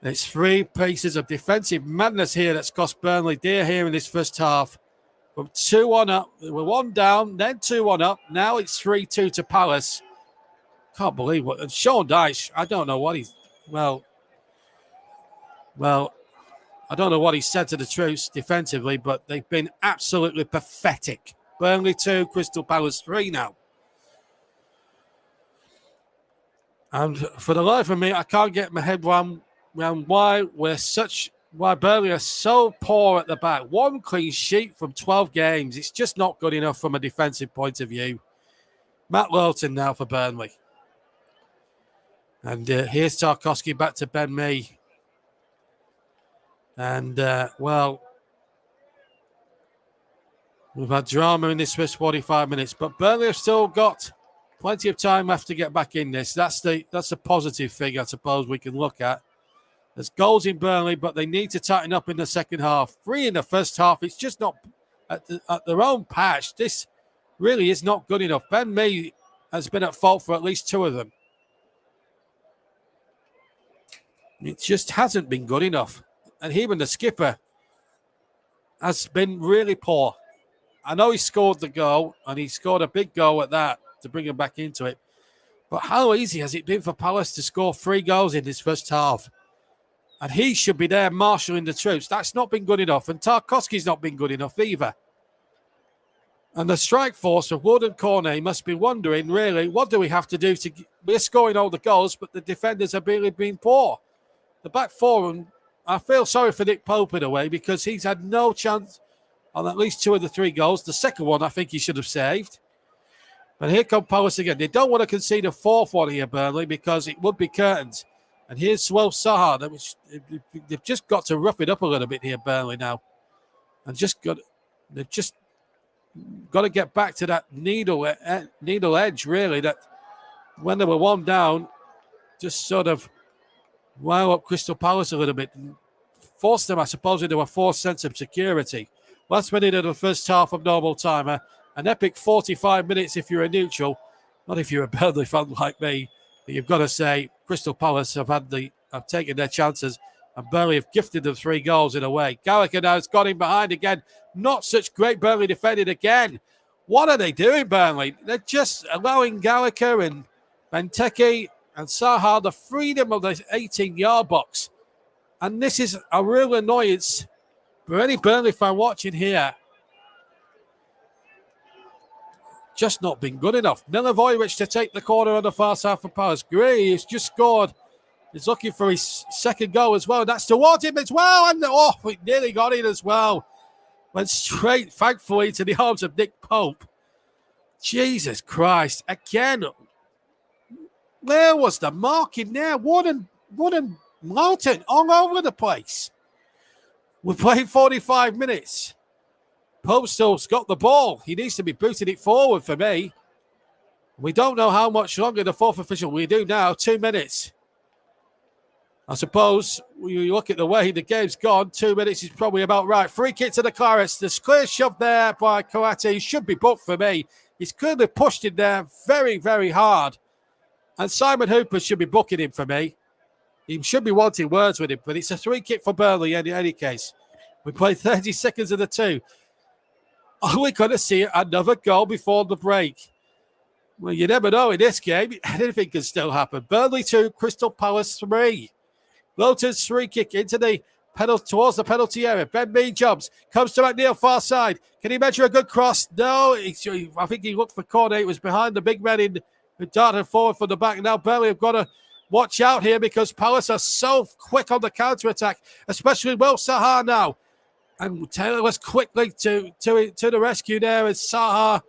It's 3 pieces of defensive madness here that's cost Burnley dear here in this first half. From 2-1 up, they were 1 down, then 2-1 up. Now it's 3-2 to Palace. Can't believe what. And Sean Dyche, I don't know what he's. Well, I don't know what he said to the troops defensively, but they've been absolutely pathetic. Burnley 2, Crystal Palace 3 now. And for the life of me, I can't get my head around why Burnley are so poor at the back. 1 clean sheet from 12 games. It's just not good enough from a defensive point of view. Matt Lowton now for Burnley. And here's Tarkowski back to Ben Mee. And, well, we've had drama in this first 45 minutes, but Burnley have still got plenty of time left to get back in this. That's a positive figure, I suppose, we can look at. There's goals in Burnley, but they need to tighten up in the second half. 3 in the first half. It's just not at their own patch. This really is not good enough. Ben Mee has been at fault for at least 2 of them. It just hasn't been good enough. And even the skipper has been really poor. I know he scored the goal, and he scored a big goal at that to bring him back into it. But how easy has it been for Palace to score 3 goals in this first half? And he should be there marshalling the troops. That's not been good enough. And Tarkowski's not been good enough either. And the strike force of Wood and Cornet must be wondering, really, what do we have to do to... We're scoring all the goals, but the defenders have really been poor. The back four, and I feel sorry for Nick Pope in a way, because he's had no chance on at least 2 of the 3 goals. The second one, I think he should have saved. But here come Palace again. They don't want to concede a 4th one here, Burnley, because it would be curtains. And here's Swell Sahar. They've just got to rough it up a little bit here, Burnley, now. And they've just got to get back to that needle edge, really, that when they were 1 down, just sort of wow up Crystal Palace a little bit and force them, I suppose, into a false sense of security. Last minute of the first half of normal time, an epic 45 minutes if you're a neutral, not if you're a Burnley fan like me. But you've got to say Crystal Palace have taken their chances, and Burnley have gifted them 3 goals in a way. Gallagher now has got him behind again. Not such great Burnley defending again. What are they doing, Burnley? They're just allowing Gallagher and Benteke and Sahar the freedom of the 18-yard box. And this is a real annoyance for any Burnley fan watching here. Just not been good enough. Milivojevic to take the corner on the far side for Palace. Gray has just scored. He's looking for his 2nd goal as well. That's towards him as well. And it nearly got in as well. Went straight, thankfully, to the arms of Nick Pope. Jesus Christ. Again, where was the marking there? Wood and Lowton all over the place. We're playing 45 minutes. Pope still's got the ball. He needs to be booting it forward for me. We don't know how much longer the 4th official. We do now. 2 minutes. I suppose when you look at the way the game's gone, 2 minutes is probably about right. Free kick to the Clarets. There's clear shove there by Coates. He should be booked for me. He's clearly pushed in there very, very hard. And Simon Hooper should be booking him for me. He should be wanting words with him, but it's a 3 kick for Burnley in any case. We played 30 seconds of the 2. Are we going to see another goal before the break? Well, you never know in this game. Anything can still happen. Burnley 2, Crystal Palace 3. Lowton's 3 kick into the penalty towards the penalty area. Ben Mee jumps, comes to McNeil far side. Can he measure a good cross? No. I think he looked for Cornet. It was behind the big men who darted forward from the back. Now Burnley have got to watch out here because Palace are so quick on the counter-attack, especially Will Sahar now. And Taylor was quickly to the rescue there as Sahar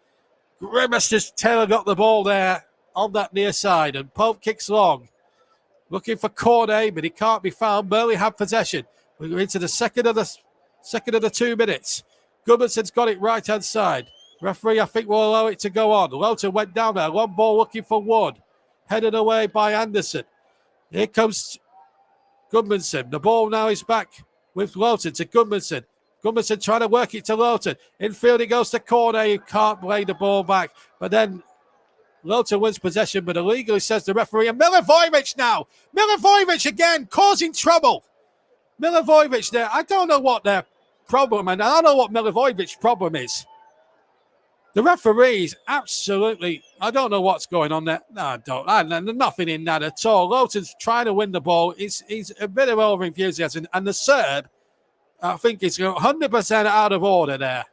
grimaced as Taylor got the ball there on that near side. And Pope kicks long. Looking for Cornet, but he can't be found. Burnley have possession. We're into the second of the 2 minutes. Goodmanson's got it right-hand side. Referee, I think, will allow it to go on. Lowton went down there. Long ball looking for Wood. Headed away by Anderson. Here comes Goodmanson. The ball now is back with Lowton to Goodmanson. Goodmanson trying to work it to Lowton. Infield it goes to Cornet, who can't play the ball back. But then Lowton wins possession, but illegally, says the referee. And Milivojevic now. Milivojevic again, causing trouble. Milivojevic there. I don't know what their problem, and I don't know what Milivojevic's problem is. The referees, absolutely, I don't know what's going on there. No, I don't. There's nothing in that at all. Lowton's trying to win the ball. He's a bit of over-enthusiasm. And the Serb, I think, is 100% out of order there.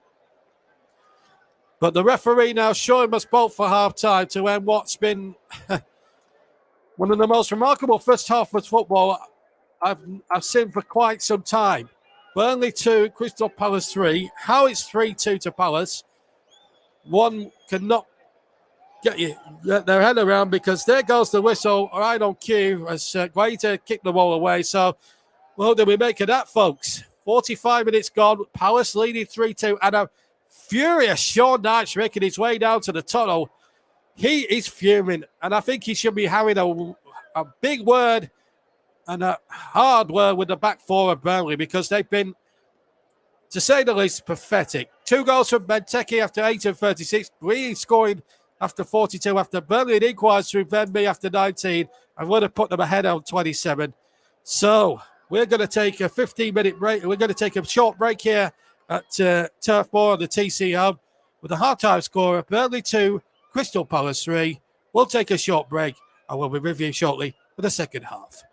But the referee now showing us both for half-time to end what's been one of the most remarkable first half of football I've seen for quite some time. Burnley 2, Crystal Palace 3. How it's 3-2 to Palace. One cannot get their head around because there goes the whistle right on cue as Guaita kicked the ball away. So, what do we make of that, folks? 45 minutes gone. Palace leading 3-2. And a furious Sean Dyche making his way down to the tunnel. He is fuming. And I think he should be having a big word and a hard word with the back four of Burnley because they've been, to say the least, pathetic. 2 goals from Benteke after 8 and 36. Green scoring after 42. After Burnley had equalised through Ben Mee after 19. And would have put them ahead on 27. So, we're going to take a 15-minute break. We're going to take a short break here at Turf Moor, the TC Hub. with a half-time score of Burnley 2, Crystal Palace 3. We'll take a short break and we'll be with you shortly for the second half.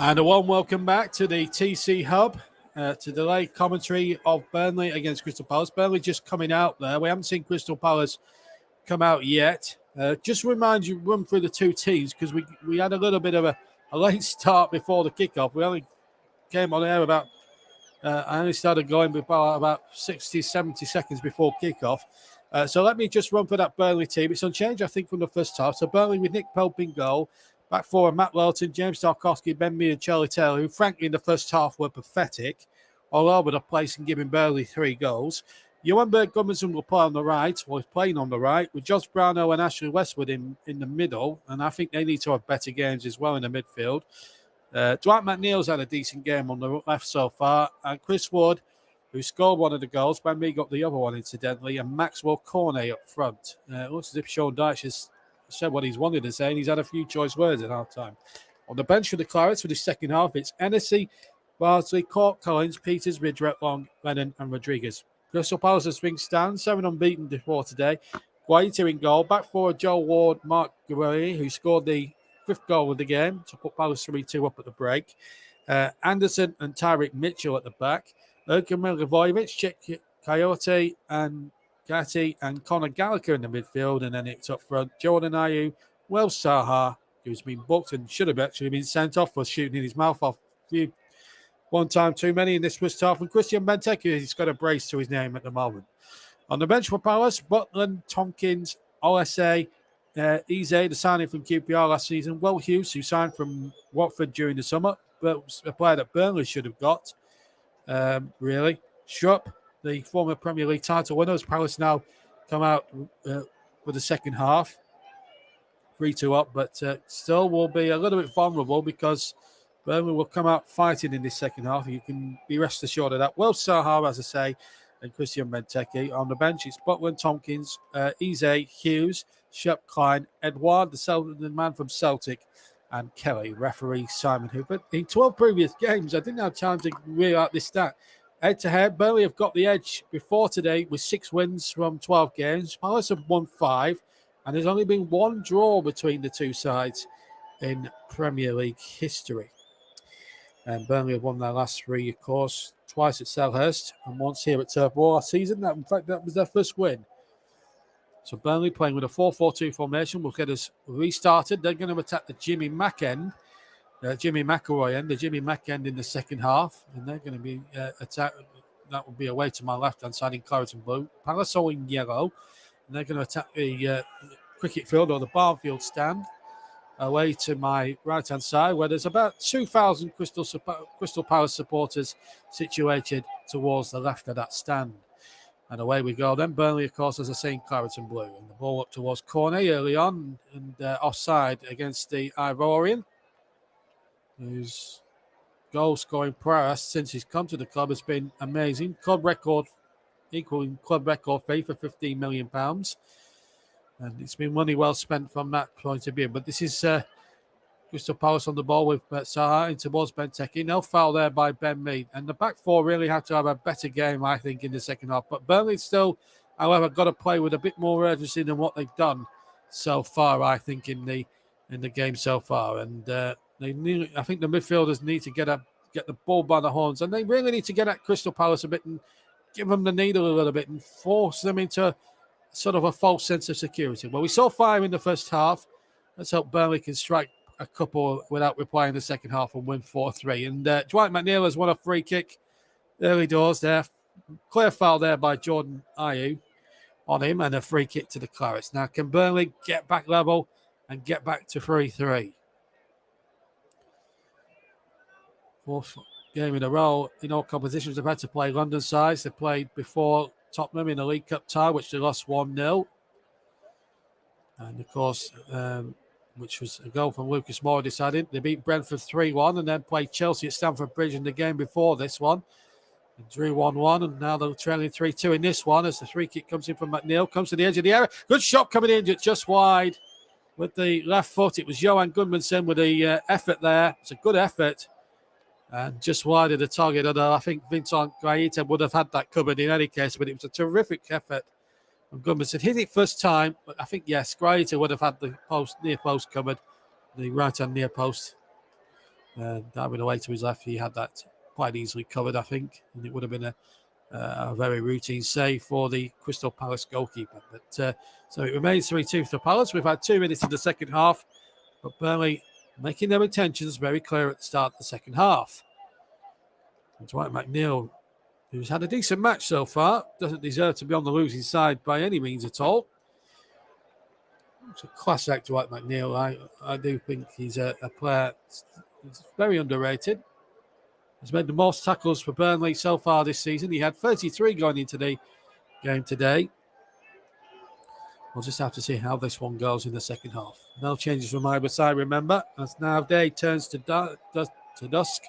And a warm welcome back to the TC Hub to delay commentary of Burnley against Crystal Palace. Burnley just coming out there. We haven't seen Crystal Palace come out yet. Just run through the two teams because we had a little bit of a late start before the kickoff. We only came on air I only started going about 60, 70 seconds before kickoff. So let me just run for that Burnley team. It's unchanged, I think, from the first half. So Burnley with Nick Pope in goal. Back four, Matt Lowton, James Tarkowski, Ben Mee and Charlie Taylor, who frankly in the first half were pathetic, all over the place and giving Burnley 3 goals. Johan Berg Gudmundsson will play on the right, or is playing on the right, with Josh Brownhill and Ashley Westwood in the middle. And I think they need to have better games as well in the midfield. Dwight McNeil's had a decent game on the left so far. And Chris Wood, who scored one of the goals, Ben Mee got the other one incidentally, and Maxwell Cornet up front. It looks as if Sean Dyche has said what he's wanted to say, and he's had a few choice words at half time. On the bench for the Clarets for the second half, it's Hennessy, Bardsley, Cork, Collins, Peters, Ridgeway, Long, Lennon, and Rodriguez. Crystal Palace has swing stand, 7 unbeaten before today. Guaita in goal, back forward Joel Ward, Mark Guerrero, who scored the 5th goal of the game to put Palace 3-2 up at the break. Anderson and Tyrick Mitchell at the back. Erkan Milivojevic, Chik Coyote, and Gatti and Conor Gallagher in the midfield, and then it's up front Jordan Ayew, Wells Saha, who's been booked and should have actually been sent off for shooting his mouth off one time too many in this first half, and Christian Benteke, he's got a brace to his name at the moment. On the bench for Palace, Butland, Tompkins, OSA, Eze, the signing from QPR last season, Will Hughes, who signed from Watford during the summer, but a player that Burnley should have got, really. Shrupp, the former Premier League title winners. Palace now come out for the second half, 3-2 up, but still will be a little bit vulnerable because Burnley will come out fighting in this second half. You can be rest assured of that. Well, Sahar, as I say, and Christian Benteke. On the bench, it's Butland, Tompkins, Eze, Hughes, Shep Klein, Edouard, the man from Celtic, and Kelly, referee Simon Hooper. In 12 previous games, I didn't have time to read out this stat. Head-to-head, Burnley have got the edge before today with 6 wins from 12 games. Palace have won 5, and there's only been 1 draw between the two sides in Premier League history. And Burnley have won their last 3, of course, twice at Selhurst and once here at Turf Moor last season. In fact, that was their first win. So Burnley playing with a 4-4-2 formation will get us restarted. They're going to attack the Jimmy Mack end. Jimmy McElroy end, the Jimmy Mack end in the second half, and they're going to be attacked. That will be away to my left-hand side in claret and blue. Palace all in yellow, and they're going to attack the cricket field or the Barnfield stand away to my right-hand side, where there's about 2,000 Crystal Palace supporters situated towards the left of that stand. And away we go. Then Burnley, of course, as I say, in claret and blue, and the ball up towards Cornet early on, and offside against the Ivorian, whose goal-scoring prowess since he's come to the club has been amazing. Club record, equaling club record fee for £15 million. And it's been money well spent from that point of view. But this is Crystal Palace on the ball with Saha in towards Benteke. No foul there by Ben Mee. And the back four really have to have a better game, I think, in the second half. But Burnley still, however, got to play with a bit more urgency than what they've done so far, I think, in the game so far. And I think the midfielders need to get the ball by the horns, and they really need to get at Crystal Palace a bit and give them the needle a little bit and force them into sort of a false sense of security. Well, we saw 5 in the first half. Let's hope Burnley can strike a couple without replying in the second half and win 4-3. And Dwight McNeil has won a free kick early doors there. Clear foul there by Jordan Ayew on him, and a free kick to the Clarets. Now, can Burnley get back level and get back to 3-3? 4th game in a row in all competitions. They've had to play London sides. They played before Tottenham in a League Cup tie, which they lost 1-0. And, of course, which was a goal from Lucas Moore decided. They beat Brentford 3-1 and then played Chelsea at Stamford Bridge in the game before this one. And drew 1-1, and now they're trailing 3-2 in this one as the free kick comes in from McNeil. Comes to the edge of the area. Good shot coming in just wide with the left foot. It was Johan Gudmundsson with the effort there. It's a good effort. And just wide of the target, although I think Vincent Guaita would have had that covered in any case, but it was a terrific effort from Gudmundsson. Hit it first time, but I think, yes, Guaita would have had the near post covered, the right-hand near post. diving away to his left, he had that quite easily covered, I think, and it would have been a very routine save for the Crystal Palace goalkeeper. But so it remains 3-2 for Palace. We've had 2 minutes in the second half, but Burnley making their intentions very clear at the start of the second half. And Dwight McNeil, who's had a decent match so far, doesn't deserve to be on the losing side by any means at all. It's a class act, Dwight McNeil. I do think he's a player that's very underrated. He's made the most tackles for Burnley so far this season. He had 33 going into the game today. We'll just have to see how this one goes in the second half. No changes from either side, remember, as now day turns to dusk.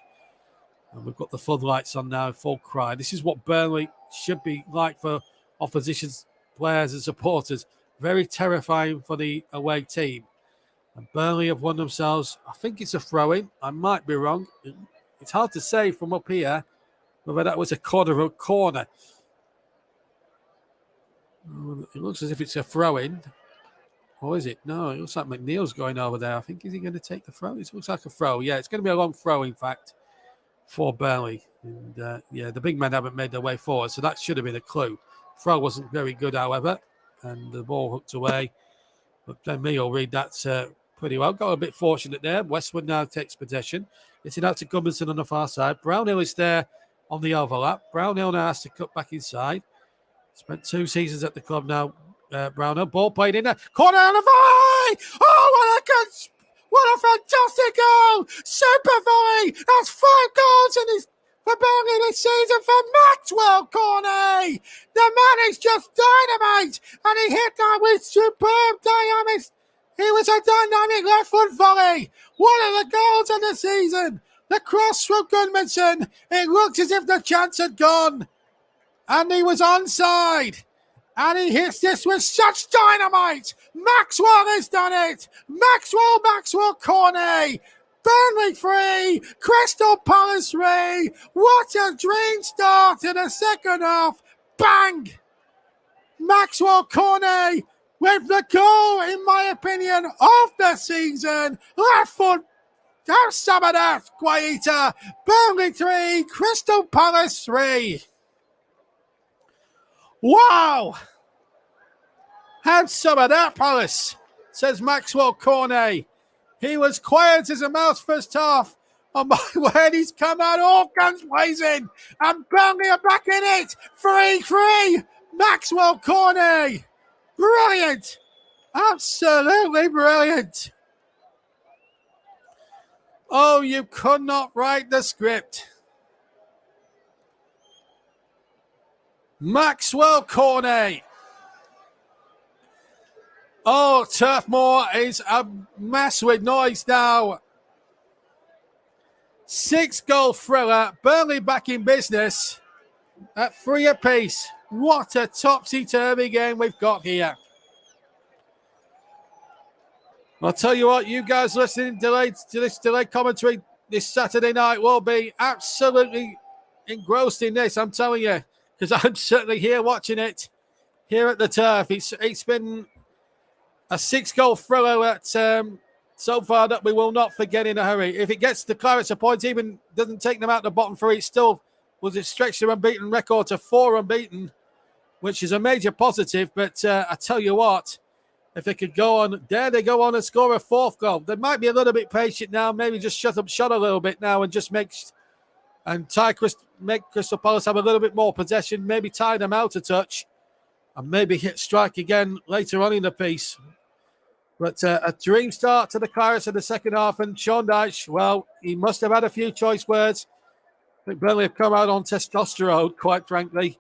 And we've got the floodlights on now, full cry. This is what Burnley should be like for opposition's players and supporters. Very terrifying for the away team. And Burnley have won themselves, I think it's a throw-in. I might be wrong. It's hard to say from up here whether that was a corner or a corner. It looks as if it's a throw-in. Or is it? No, it looks like McNeil's going over there. I think, is he going to take the throw? It looks like a throw. Yeah, it's going to be a long throw, in fact, for Burnley. And, yeah, the big men haven't made their way forward, so that should have been a clue. Throw wasn't very good, however, and the ball hooked away. But then will read that pretty well. Got a bit fortunate there. Westwood now takes possession. It's out to Gudmundsson on the far side. Brownhill is there on the overlap. Brownhill now has to cut back inside. Spent 2 seasons at the club now. Brownhill, ball played in there. Corner on the volley! Oh, what a fantastic goal! Super volley! That's 5 goals in this for Burnley this season for Maxwell Cornet. The man is just dynamite, and he hit that with superb dynamic. He was a dynamic left foot volley. One of the goals of the season. The cross from Gudmundsson. It looks as if the chance had gone, and he was onside. And he hits this with such dynamite. Maxwell has done it. Maxwell Cornet. Burnley 3, Crystal Palace 3. What a dream start to the second half. Bang! Maxwell Cornet with the goal, in my opinion, of the season. Left foot. Have some of that, Guaita. Burnley 3, Crystal Palace 3. Wow! Have some of that, Palace, says Maxwell Cornet. He was quiet as a mouse first half. On my word, he's come out all guns blazing. And Burnley are back in it. 3-3. Maxwell Cornet. Brilliant. Absolutely brilliant. Oh, you could not write the script. Maxwell Cornet. Oh, Turf Moor is a mess with noise now. 6-goal thriller. Burnley back in business at 3 apiece. What a topsy-turvy game we've got here. I'll tell you what, you guys listening to this delayed commentary this Saturday night will be absolutely engrossed in this, I'm telling you, because I'm certainly here watching it here at the Turf. It's been a 6-goal thriller at, so far that we will not forget in a hurry. If it gets the Clarets a point, even doesn't take them out the bottom 3, it still will stretch their unbeaten record to 4 unbeaten, which is a major positive. But I tell you what, if they could go on, dare they go on and score a 4th goal? They might be a little bit patient now, maybe just shut up shot a little bit now and just make Crystal Palace have a little bit more possession, maybe tie them out a touch, and maybe hit strike again later on in the piece. But a dream start to the Clarets in the second half, and Sean Dyche, well, he must have had a few choice words. I think Burnley have come out on testosterone, quite frankly,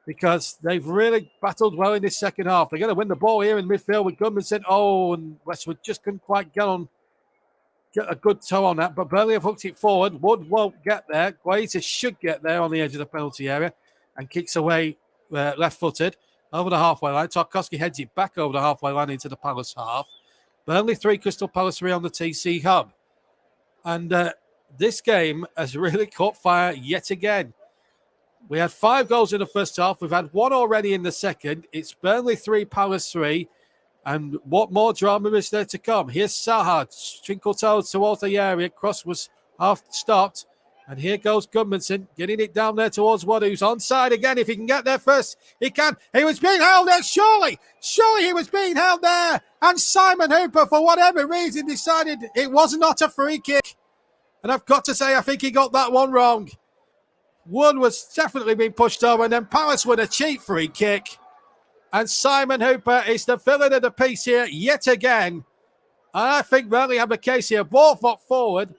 because they've really battled well in this second half. They're going to win the ball here in midfield with Gudmundsson. Oh, and Westwood just couldn't quite get a good toe on that. But Burnley have hooked it forward. Wood won't get there. Guaita should get there on the edge of the penalty area and kicks away left-footed over the halfway line. Tarkowski heads it back over the halfway line into the Palace half. Burnley 3, Crystal Palace 3 on the TC Hub. And this game has really caught fire yet again. We had 5 goals in the first half. We've had 1 already in the second. It's Burnley 3, Palace 3. And what more drama is there to come? Here's Sahad, twinkle toes towards the area. Cross was half stopped. And here goes Gudmundsson, getting it down there towards Wood, who's onside again. If he can get there first, he can. He was being held there, surely he was being held there. And Simon Hooper, for whatever reason, decided it was not a free kick. And I've got to say, I think he got that one wrong. Wood was definitely being pushed over, and then Palace with a cheap free kick. And Simon Hooper is the villain of the piece here yet again. And I think Burnley have the case here. Ball foot forward.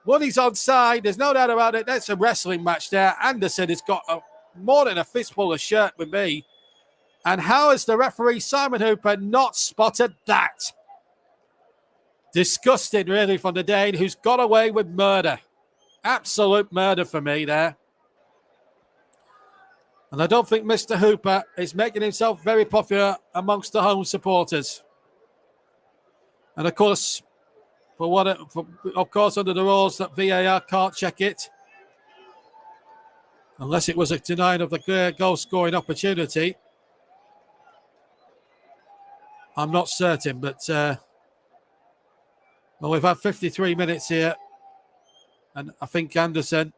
Woody's onside. There's no doubt about it. That's a wrestling match there. Anderson has got more than a fistful of shirt with me. And how has the referee, Simon Hooper, not spotted that? Disgusting, really, from the Dane, who's got away with murder. Absolute murder for me there. And I don't think Mr. Hooper is making himself very popular amongst the home supporters. And of course, of course, under the rules that VAR can't check it, unless it was a denial of the goal scoring opportunity. I'm not certain, but well, we've had 53 minutes here, and I think Anderson,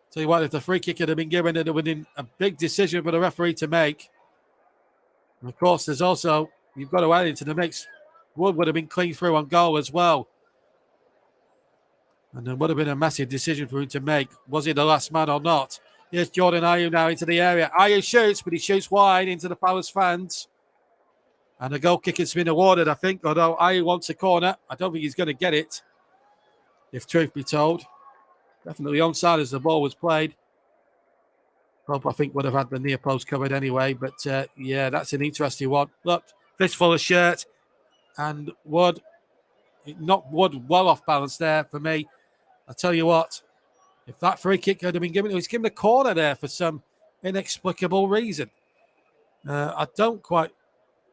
tell you what, if the free kick had been given, it would have been a big decision for the referee to make. And of course, there's also, you've got to add into the mix, Wood would have been clean through on goal as well. And there would have been a massive decision for him to make. Was he the last man or not? Here's Jordan Ayew now into the area. Ayew shoots, but he shoots wide into the Palace fans. And a goal kick has been awarded, I think, although Ayew wants a corner. I don't think he's going to get it, if truth be told. Definitely onside as the ball was played. Pope, I think, would have had the near post covered anyway. But, yeah, that's an interesting one. Look, fistful of shirt. And Wood, knocked Wood well off balance there for me. I tell you what, if that free kick had been given, he was given a corner there for some inexplicable reason. I don't quite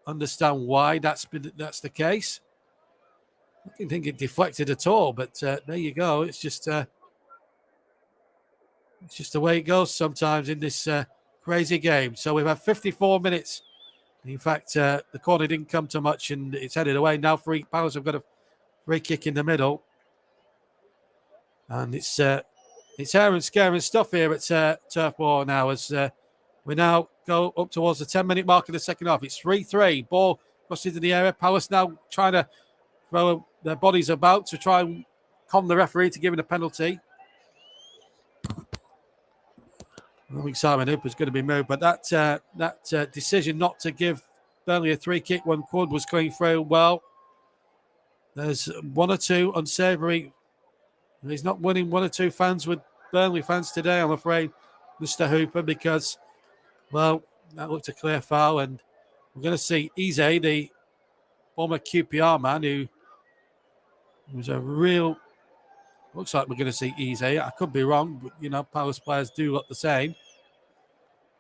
understand why that's the case. I didn't think it deflected at all, but there you go. It's just the way it goes sometimes in this crazy game. So we've had 54 minutes. In fact, the corner didn't come to much, and it's headed away. Now Palace have got a free kick in the middle. And it's hair and scaring stuff here at Turf Moor now as we now go up towards the 10-minute mark of the second half. It's 3-3. Ball crossed into the area. Palace now trying to throw their bodies about to try and con the referee to give it a penalty. I don't think Simon Hooper's going to be moved, but that decision not to give Burnley a free kick when Wood was going through, well, there's one or two unsavoury. He's not winning one or two fans with Burnley fans today, I'm afraid, Mr. Hooper, because, well, that looked a clear foul, and we're going to see Eze, the former QPR man, who was a real. Looks like we're going to see Eze. I could be wrong, but, you know, Palace players do look the same.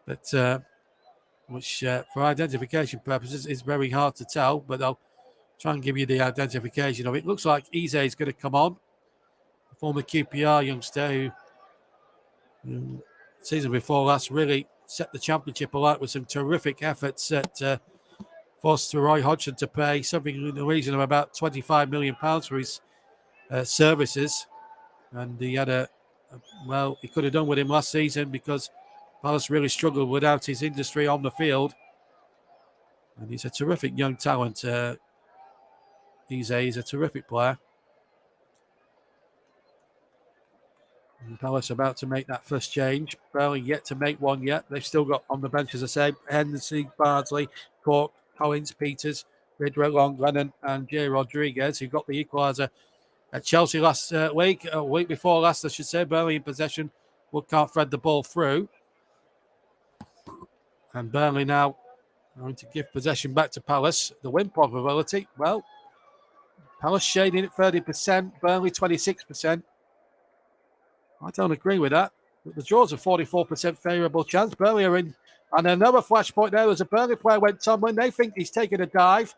But which, for identification purposes, is very hard to tell. But I'll try and give you the identification of it. Looks like Eze is going to come on. The former QPR youngster who season before last really set the championship alight with some terrific efforts that forced Roy Hodgson to pay something in the region of about £25 million for his services. And he had he could have done with him last season because Palace really struggled without his industry on the field. And he's a terrific young talent. He's a terrific player. And Palace about to make that first change. Barely yet to make one yet. They've still got on the bench, as I say, Henderson, Bardsley, Cork, Collins, Peters, Ridwell, Long, Lennon, and Jay Rodriguez, who got the equaliser at Chelsea last week, a week before last, I should say. Burnley in possession. Wood can't thread the ball through. And Burnley now going to give possession back to Palace. The win probability, well, Palace shading at 30%, Burnley 26%. I don't agree with that. The draw's a 44% favourable chance. Burnley are in. And another flashpoint there. There's a Burnley player went tumbling. They think he's taken a dive.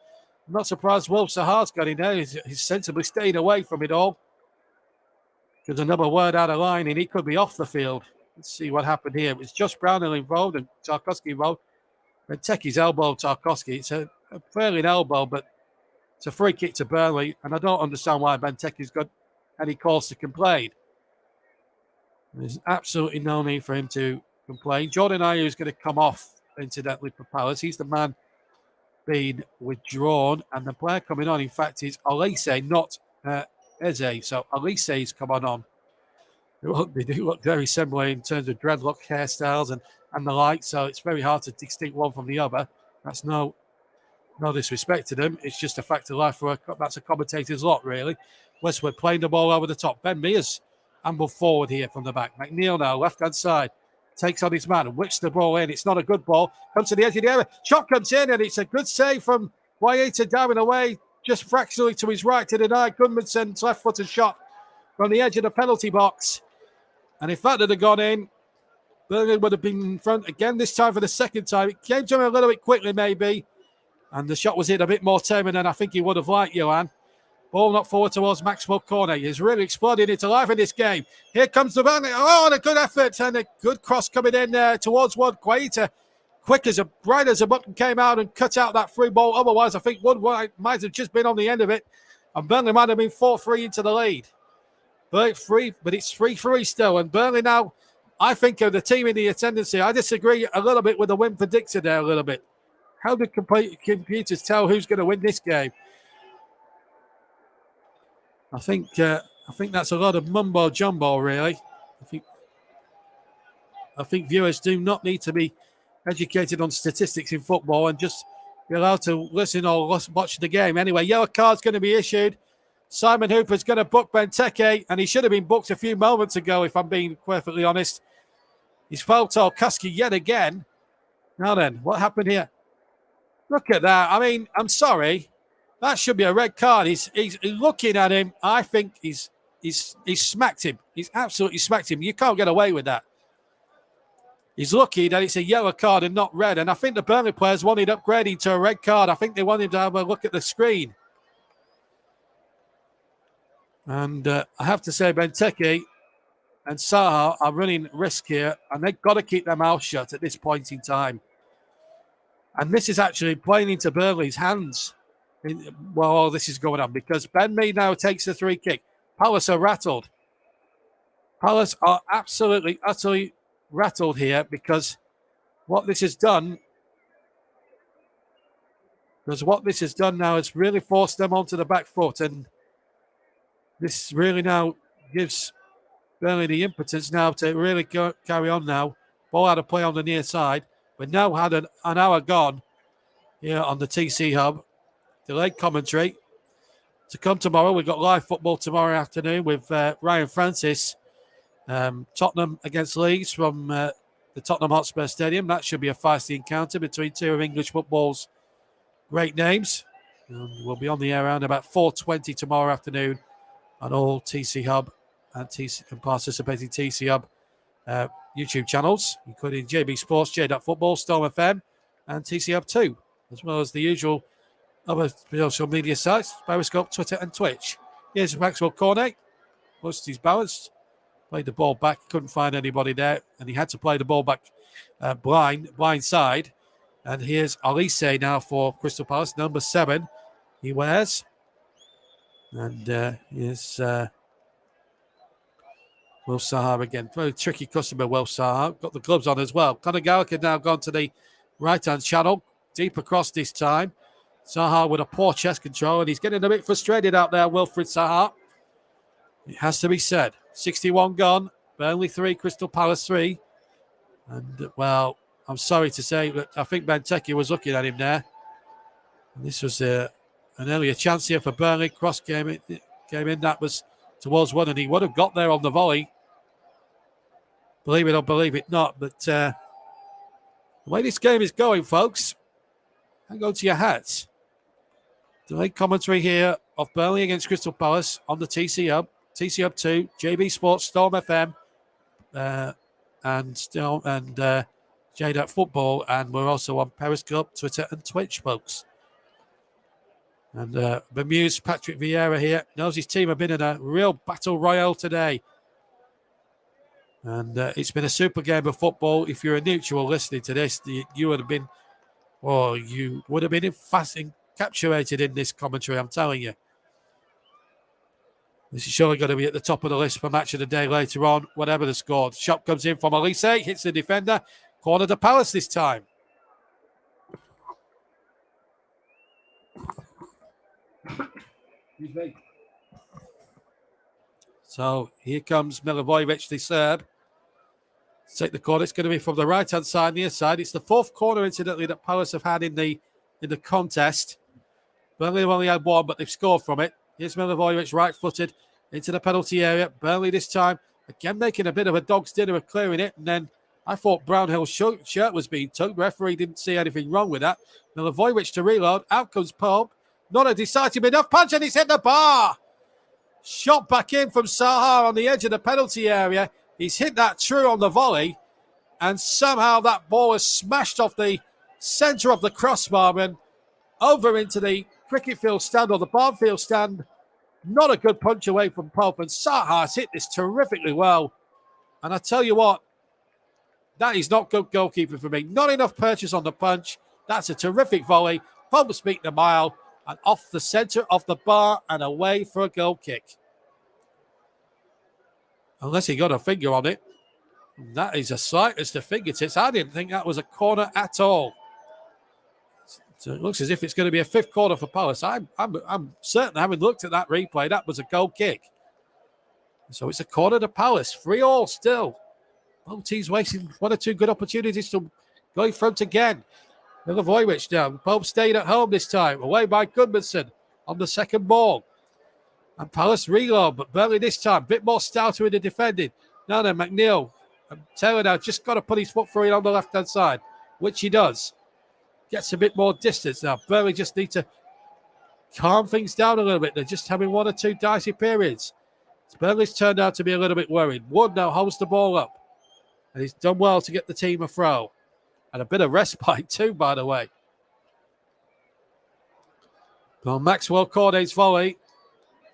I'm not surprised Wolf Sahar's got in there. He's sensibly staying away from it all. There's another word out of line, and he could be off the field. Let's see what happened here. It was Josh Brownhill involved and Tarkowski involved. Benteke's elbow Tarkowski. It's a fairly an elbow, but it's a free kick to Burnley. And I don't understand why Benteke's got any calls to complain. There's absolutely no need for him to complain. Jordan Ayew is going to come off, incidentally, for Palace. He's the man being withdrawn, and the player coming on, in fact, is Elise, not Eze. So Elise's come on. They do look very similar in terms of dreadlock hairstyles and the like, so it's very hard to distinguish one from the other. That's no disrespect to them. It's just a fact of life. That's a commentator's lot, really. Westwood playing the ball over the top. Ben Mears ambled forward here from the back. McNeil now, left-hand side, takes on his man and whips the ball in. It's not a good ball. Comes to the edge of the area. Shot comes in, and it's a good save from Wayeta diving away just fractionally to his right to deny Gudmundsson's left-footed shot from the edge of the penalty box. And if that had gone in, Burnley would have been in front again, this time for the second time. It came to him a little bit quickly, maybe. And the shot was hit a bit more timid than I think he would have liked, Johan. Ball knocked forward towards Maxwell Cornet. He's really exploding into life in this game. Here comes the Burnley. Oh, and a good effort and a good cross coming in towards Wood. Quaita, quick as a bright as a button, came out and cut out that free ball. Otherwise, I think Wood might have just been on the end of it. And Burnley might have been 4-3 into the lead. But it's 3-3 still. And Burnley now, I think, of the team in the attendance here. I disagree a little bit with the win predictor there a little bit. How do computers tell who's going to win this game? I think that's a lot of mumbo jumbo, really. I think viewers do not need to be educated on statistics in football and just be allowed to listen or watch the game. Anyway, yellow card's going to be issued. Simon Hooper's going to book Benteke, and he should have been booked a few moments ago, if I'm being perfectly honest. He's fouled Tarkowski yet again. Now then, what happened here? Look at that. I mean, I'm sorry. That should be a red card. He's looking at him. I think he's smacked him. He's absolutely smacked him. You can't get away with that. He's lucky that it's a yellow card and not red. And I think the Burnley players wanted upgrading to a red card. I think they wanted to have a look at the screen. And I have to say, Benteke and Saha are running risk here, and they've got to keep their mouth shut at this point in time. And this is actually playing into Burnley's hands while all this is going on, because Ben Mee now takes the free kick. Palace are rattled. Palace are absolutely, utterly rattled here, because what this has done now is really forced them onto the back foot, and this really now gives Burnley the impotence now to really carry on now. Ball out of play on the near side. We've now had an hour gone here on the TC Hub. Delayed commentary to come tomorrow. We've got live football tomorrow afternoon with Ryan Francis. Tottenham against Leeds from the Tottenham Hotspur Stadium. That should be a feisty encounter between two of English football's great names. And we'll be on the air around about 4:20 tomorrow afternoon on all TC Hub and participating TC Hub YouTube channels, including JB Sports, J-DAC Football, Storm FM, and TC Hub 2, as well as the usual other social media sites, Periscope, Twitter, and Twitch. Here's Maxwell Cornet. Lost his balance, played the ball back, couldn't find anybody there, and he had to play the ball back blind side. And here's Elise now for Crystal Palace, number 7 he wears. And here's Will Saha again. Very tricky customer, Will Saha. Got the gloves on as well. Conor Gallagher now gone to the right-hand channel. Deep across this time. Saha with a poor chest control, and he's getting a bit frustrated out there, Wilfried Saha. It has to be said. 61 gone. Burnley 3, Crystal Palace 3. And, well, I'm sorry to say, but I think Benteke was looking at him there. And this was an earlier chance here for Burnley. Cross came in. That was towards one, and he would have got there on the volley. Believe it or believe it not. But the way this game is going, folks, hang on to your hats. Delayed commentary here of Burnley against Crystal Palace on the TC Hub 2, JB Sports, Storm FM, and J-DAC Football, and we're also on Periscope, Twitter, and Twitch, folks. And bemused Patrick Vieira here knows his team have been in a real battle royale today. And it's been a super game of football. If you're a neutral listening to this, you would have been encapsulated in this commentary, I'm telling you. This is surely going to be at the top of the list for match of the day later on, whatever the score. Shot comes in from Elise, hits the defender. Corner to Palace this time. Excuse me. So here comes Milivojevic, the Serb. Take the corner. It's going to be from the right-hand side, near side. It's the fourth corner, incidentally, that Palace have had in the contest. Burnley have only had one, but they've scored from it. Here's Milivojevic, right-footed, into the penalty area. Burnley this time, again, making a bit of a dog's dinner of clearing it. And then I thought Brownhill's shirt was being tugged. The referee didn't see anything wrong with that. Milivojevic to reload. Out comes Pope. Not a decisive enough punch, and it's hit the bar. Shot back in from Sahar on the edge of the penalty area. He's hit that true on the volley, and somehow that ball has smashed off the centre of the crossbar and over into the cricket field stand or the Barnfield stand. Not a good punch away from Pope, and Sahar's hit this terrifically well. And I tell you what, that is not good goalkeeping for me. Not enough purchase on the punch. That's a terrific volley. Pope's beaten a mile, and off the centre of the bar and away for a goal kick. Unless he got a finger on it. That is as slight as the fingertips. I didn't think that was a corner at all. So it looks as if it's going to be a fifth corner for Palace. I'm certain, having looked at that replay, that was a goal kick. So it's a corner to Palace. 3-3 still. Both teams wasting one or two good opportunities to go in front again. Milivojevic down. Pope stayed at home this time. Away by Goodmanson on the second ball. And Palace reload, but Burnley this time, a bit more stouter in the defending. Now then, McNeil. Taylor now just got to put his foot through it on the left-hand side, which he does. Gets a bit more distance now. Burnley just need to calm things down a little bit. They're just having one or two dicey periods. Burnley's turned out to be a little bit worried. Wood now holds the ball up. And he's done well to get the team a throw. And a bit of respite too, by the way. Well, Maxwell Cordate's volley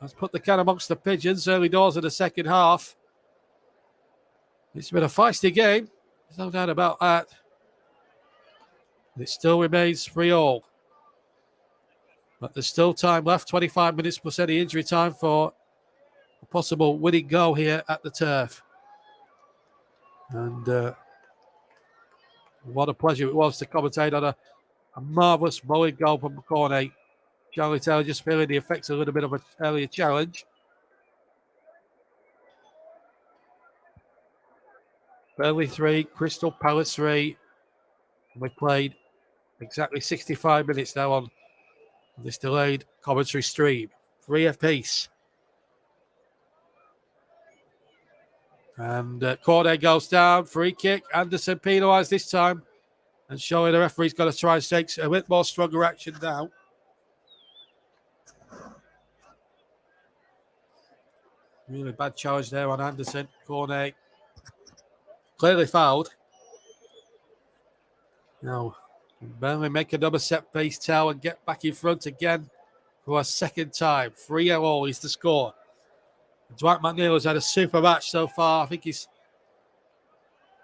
has put the cat amongst the pigeons early doors of the second half. It's been a feisty game. There's no doubt about that. And it still remains 3-3. But there's still time left, 25 minutes plus any injury time for a possible winning goal here at the turf. And what a pleasure it was to commentate on a marvellous bowling goal from Cornet. Charlie Taylor just feeling the effects of a little bit of an earlier challenge. Burnley 3, Crystal Palace 3. And we played exactly 65 minutes now on this delayed commentary stream. 3 apiece. And Corday goes down, free kick. Anderson penalised this time. And showing the referee's got to try and take a bit more stronger action now. Really bad challenge there on Anderson. Cornet clearly fouled. Now, Burnley make another set-piece towel and get back in front again for a second time. 3-3 is the score. Dwight McNeil has had a super match so far. I think he's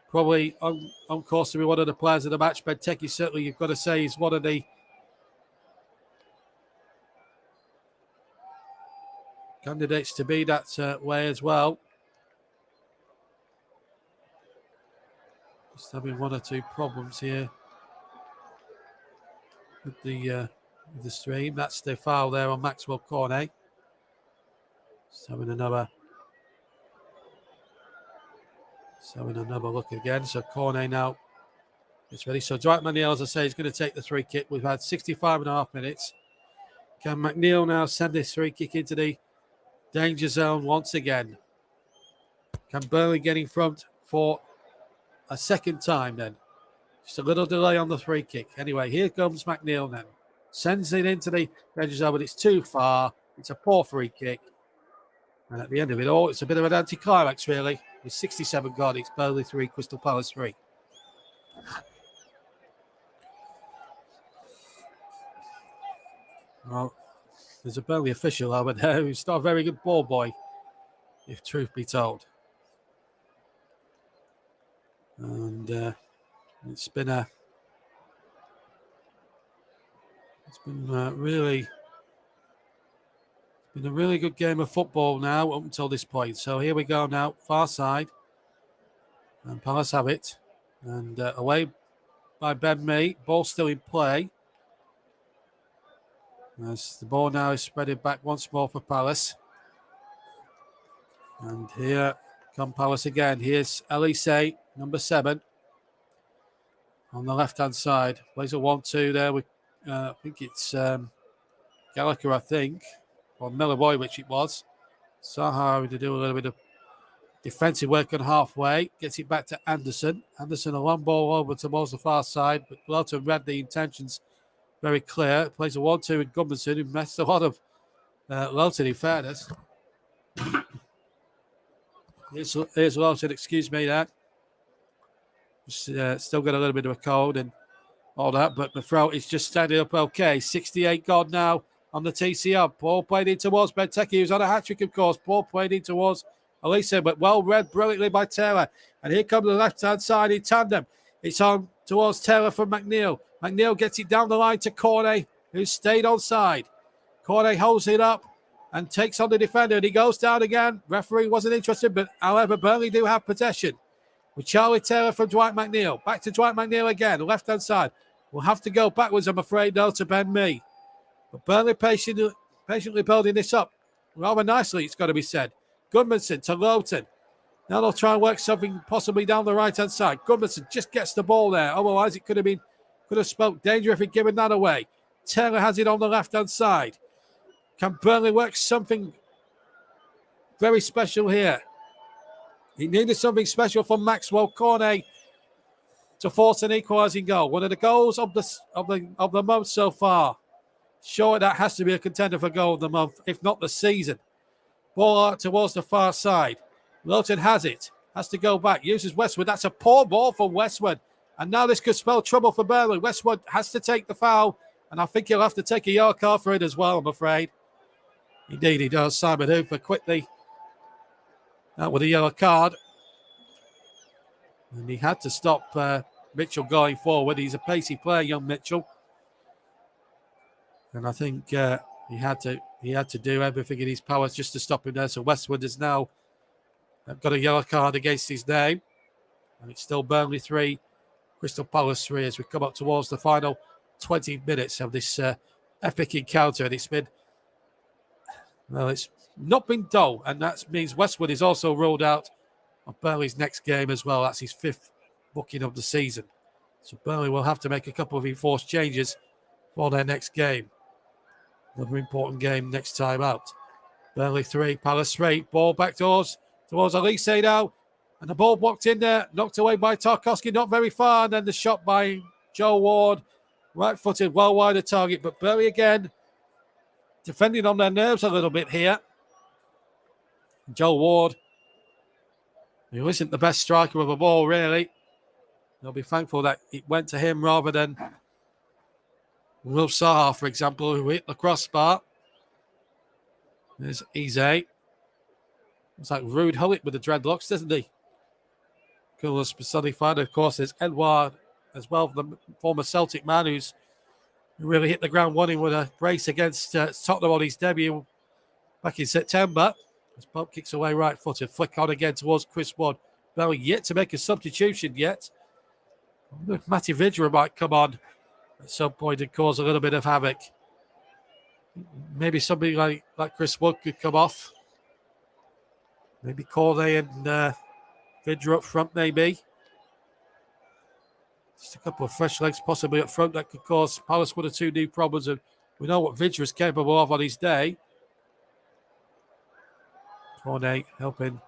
probably on course to be one of the players of the match. Benteke, certainly, you've got to say, is one of the candidates to be that way as well. Just having one or two problems here with the stream. That's the foul there on Maxwell Cornet. Just having another look again. So Cornet now is ready. So Dwight McNeil, as I say, is going to take the free kick. We've had 65 and a half minutes. Can McNeil now send this free kick into the danger zone once again? Can Burnley get in front for a second time then? Just a little delay on the free kick. Anyway, here comes McNeil then. Sends it into the danger zone, but it's too far. It's a poor free kick. And at the end of it all, it's a bit of an anticlimax, really. With 67 gone, it's Burnley 3, Crystal Palace 3. Well, there's a Burnley official over there who's not a very good ball boy, if truth be told. And it's been really Been a really good game of football now up until this point. So here we go now, far side. And Palace have it. And away by Ben Mee. Ball still in play. As the ball now is spreading back once more for Palace. And here come Palace again. Here's Elise, number 7. On the left-hand side. Plays a 1-2 there with, I think it's Gallagher, I think. Or Miller, which it was. Zaha having to do a little bit of defensive work on halfway. Gets it back to Anderson. Anderson, a long ball over towards the far side. But Lowton read the intentions very clear. Plays a 1-2 with Gudmundsson, who messed a lot of Lowton, in fairness. Here's Lowton, excuse me that. Still got a little bit of a cold and all that. But my throat is just standing up okay. 68 gone now on the TCR. Ball played in towards Benteke, who's on a hat-trick, of course. Ball played in towards Elise, but well read brilliantly by Taylor. And here comes the left-hand side in tandem. It's on towards Taylor from McNeil. McNeil gets it down the line to Cornet, who stayed on side. Cornet holds it up and takes on the defender, and he goes down again. Referee wasn't interested, but however, Burnley do have possession. With Charlie Taylor from Dwight McNeil. Back to Dwight McNeil again, left-hand side. We'll have to go backwards, I'm afraid, though, to Ben Mee. But Burnley patiently building this up rather nicely, it's got to be said. Gudmundsson to Lowton. Now they'll try and work something possibly down the right-hand side. Gudmundsson just gets the ball there. Otherwise, it could have spoke danger if he'd given that away. Taylor has it on the left-hand side. Can Burnley work something very special here? He needed something special from Maxwell Cornet to force an equalising goal. One of the goals of the month so far. Sure, that has to be a contender for goal of the month, if not the season. Ball out towards the far side. Lowton has it. Has to go back. Uses Westwood. That's a poor ball from Westwood. And now this could spell trouble for Burnley. Westwood has to take the foul. And I think he'll have to take a yellow card for it as well, I'm afraid. Indeed he does. Simon Hooper quickly out with a yellow card. And he had to stop Mitchell going forward. He's a pacey player, young Mitchell. And I think he had to do everything in his powers just to stop him there. So Westwood has now got a yellow card against his name. And it's still Burnley 3, Crystal Palace 3 as we come up towards the final 20 minutes of this epic encounter. And it's not been dull. And that means Westwood is also ruled out of Burnley's next game as well. That's his 5th booking of the season. So Burnley will have to make a couple of enforced changes for their next game. Another important game next time out. Burnley 3, Palace 3. Ball back towards Elise now. And the ball blocked in there. Knocked away by Tarkowski. Not very far. And then the shot by Joe Ward. Right-footed, well wide of target. But Burnley again defending on their nerves a little bit here. Joe Ward, who isn't the best striker of the ball, really. They'll be thankful that it went to him rather than Will Zaha, for example, who hit the crossbar. There's Eze. Looks like Rude Hullet with the dreadlocks, doesn't he? Coolest personified. Of course, there's Edouard as well, the former Celtic man who really hit the ground running with a brace against Tottenham on his debut back in September. As Pope kicks away right-footed. Flick on again towards Chris Wood. Bell yet to make a substitution yet. Matty Vidra might come on at some point and cause a little bit of havoc. Maybe somebody like Chris Wood could come off. Maybe Cornet and Vidra up front, maybe. Just a couple of fresh legs possibly up front that could cause Palace 1 or 2 new problems. And we know what Vidra is capable of on his day. Cornet helping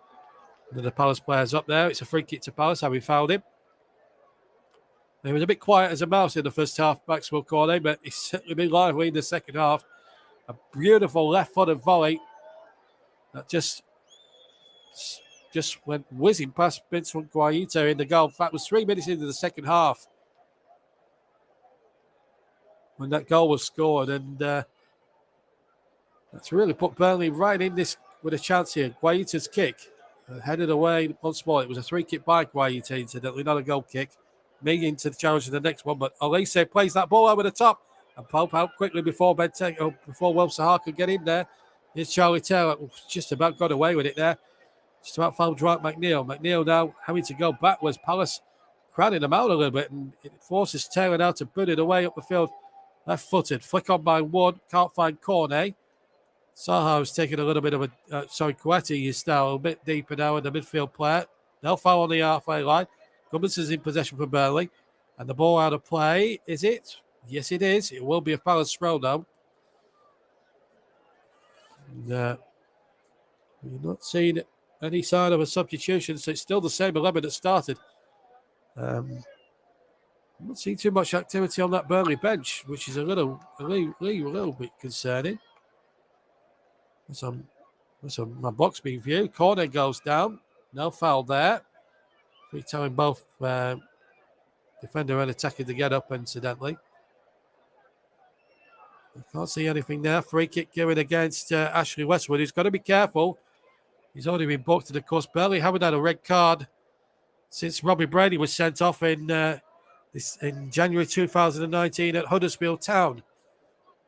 the Palace players up there. It's a free kick to Palace, how we found him. He was a bit quiet as a mouse in the first half, Maxwell Cornet, but he's certainly been lively in the second half. A beautiful left-footed volley that just went whizzing past Vincent Guaita in the goal. In fact, it was 3 minutes into the second half when that goal was scored, and that's really put Burnley right in this with a chance here. Guaita's kick headed away once more. It was a free kick by Guaita, incidentally, not a goal kick. Me into the challenge to the next one, but Elise plays that ball over the top, and Pope out quickly before Will Zaha could get in there. Here's Charlie Taylor. Just about got away with it there. Just about fouled Dwight McNeil. McNeil now having to go backwards. Palace crowding him out a little bit, and it forces Taylor now to put it away up the field. Left-footed. Flick on by Wood. Can't find Cornet. Zaha is taking a little bit of a... Coetti is now a bit deeper now in the midfield player. No foul on the halfway line. Gudmundson's in possession for Burnley. And the ball out of play. Is it? Yes, it is. It will be a Palace throw now. And, we're not seeing any sign of a substitution, so it's still the same 11 that started. I'm not seeing too much activity on that Burnley bench, which is a little bit concerning. That's on my box being viewed. Corner goes down. No foul there. Free telling both defender and attacker to get up, incidentally. I can't see anything there. Free kick given against Ashley Westwood. He's got to be careful. He's already been booked, and of course, Burnley haven't had a red card since Robbie Brady was sent off in January 2019 at Huddersfield Town.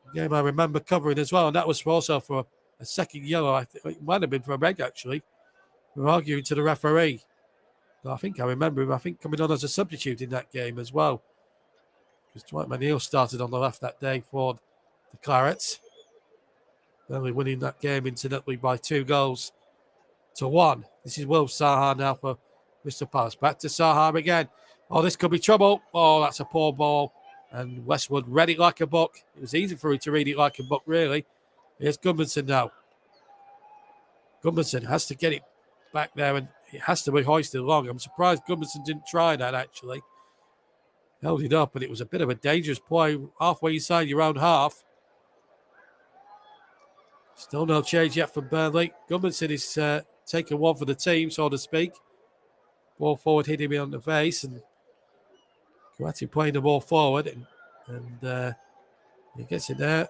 A game I remember covering as well, and that was also for a second yellow. I think it might have been for a red, actually. We were arguing to the referee. But I think I remember him, coming on as a substitute in that game as well. Because Dwight McNeil started on the left that day for the Clarets. Burnley winning that game, incidentally, by 2-1. This is Will Zaha now for Crystal Palace. Back to Zaha again. Oh, this could be trouble. Oh, that's a poor ball. And Westwood read it like a book. It was easy for him to read it like a book, really. Here's Gudmundsson now. Gudmundsson has to get it back there, and it has to be hoisted along. I'm surprised Gudmundsson didn't try that, actually. Held it up, and it was a bit of a dangerous play halfway inside your own half. Still no change yet from Burnley. Gudmundsson is taking one for the team, so to speak. Ball forward hitting me on the face, and Coetti playing the ball forward, and he gets it there.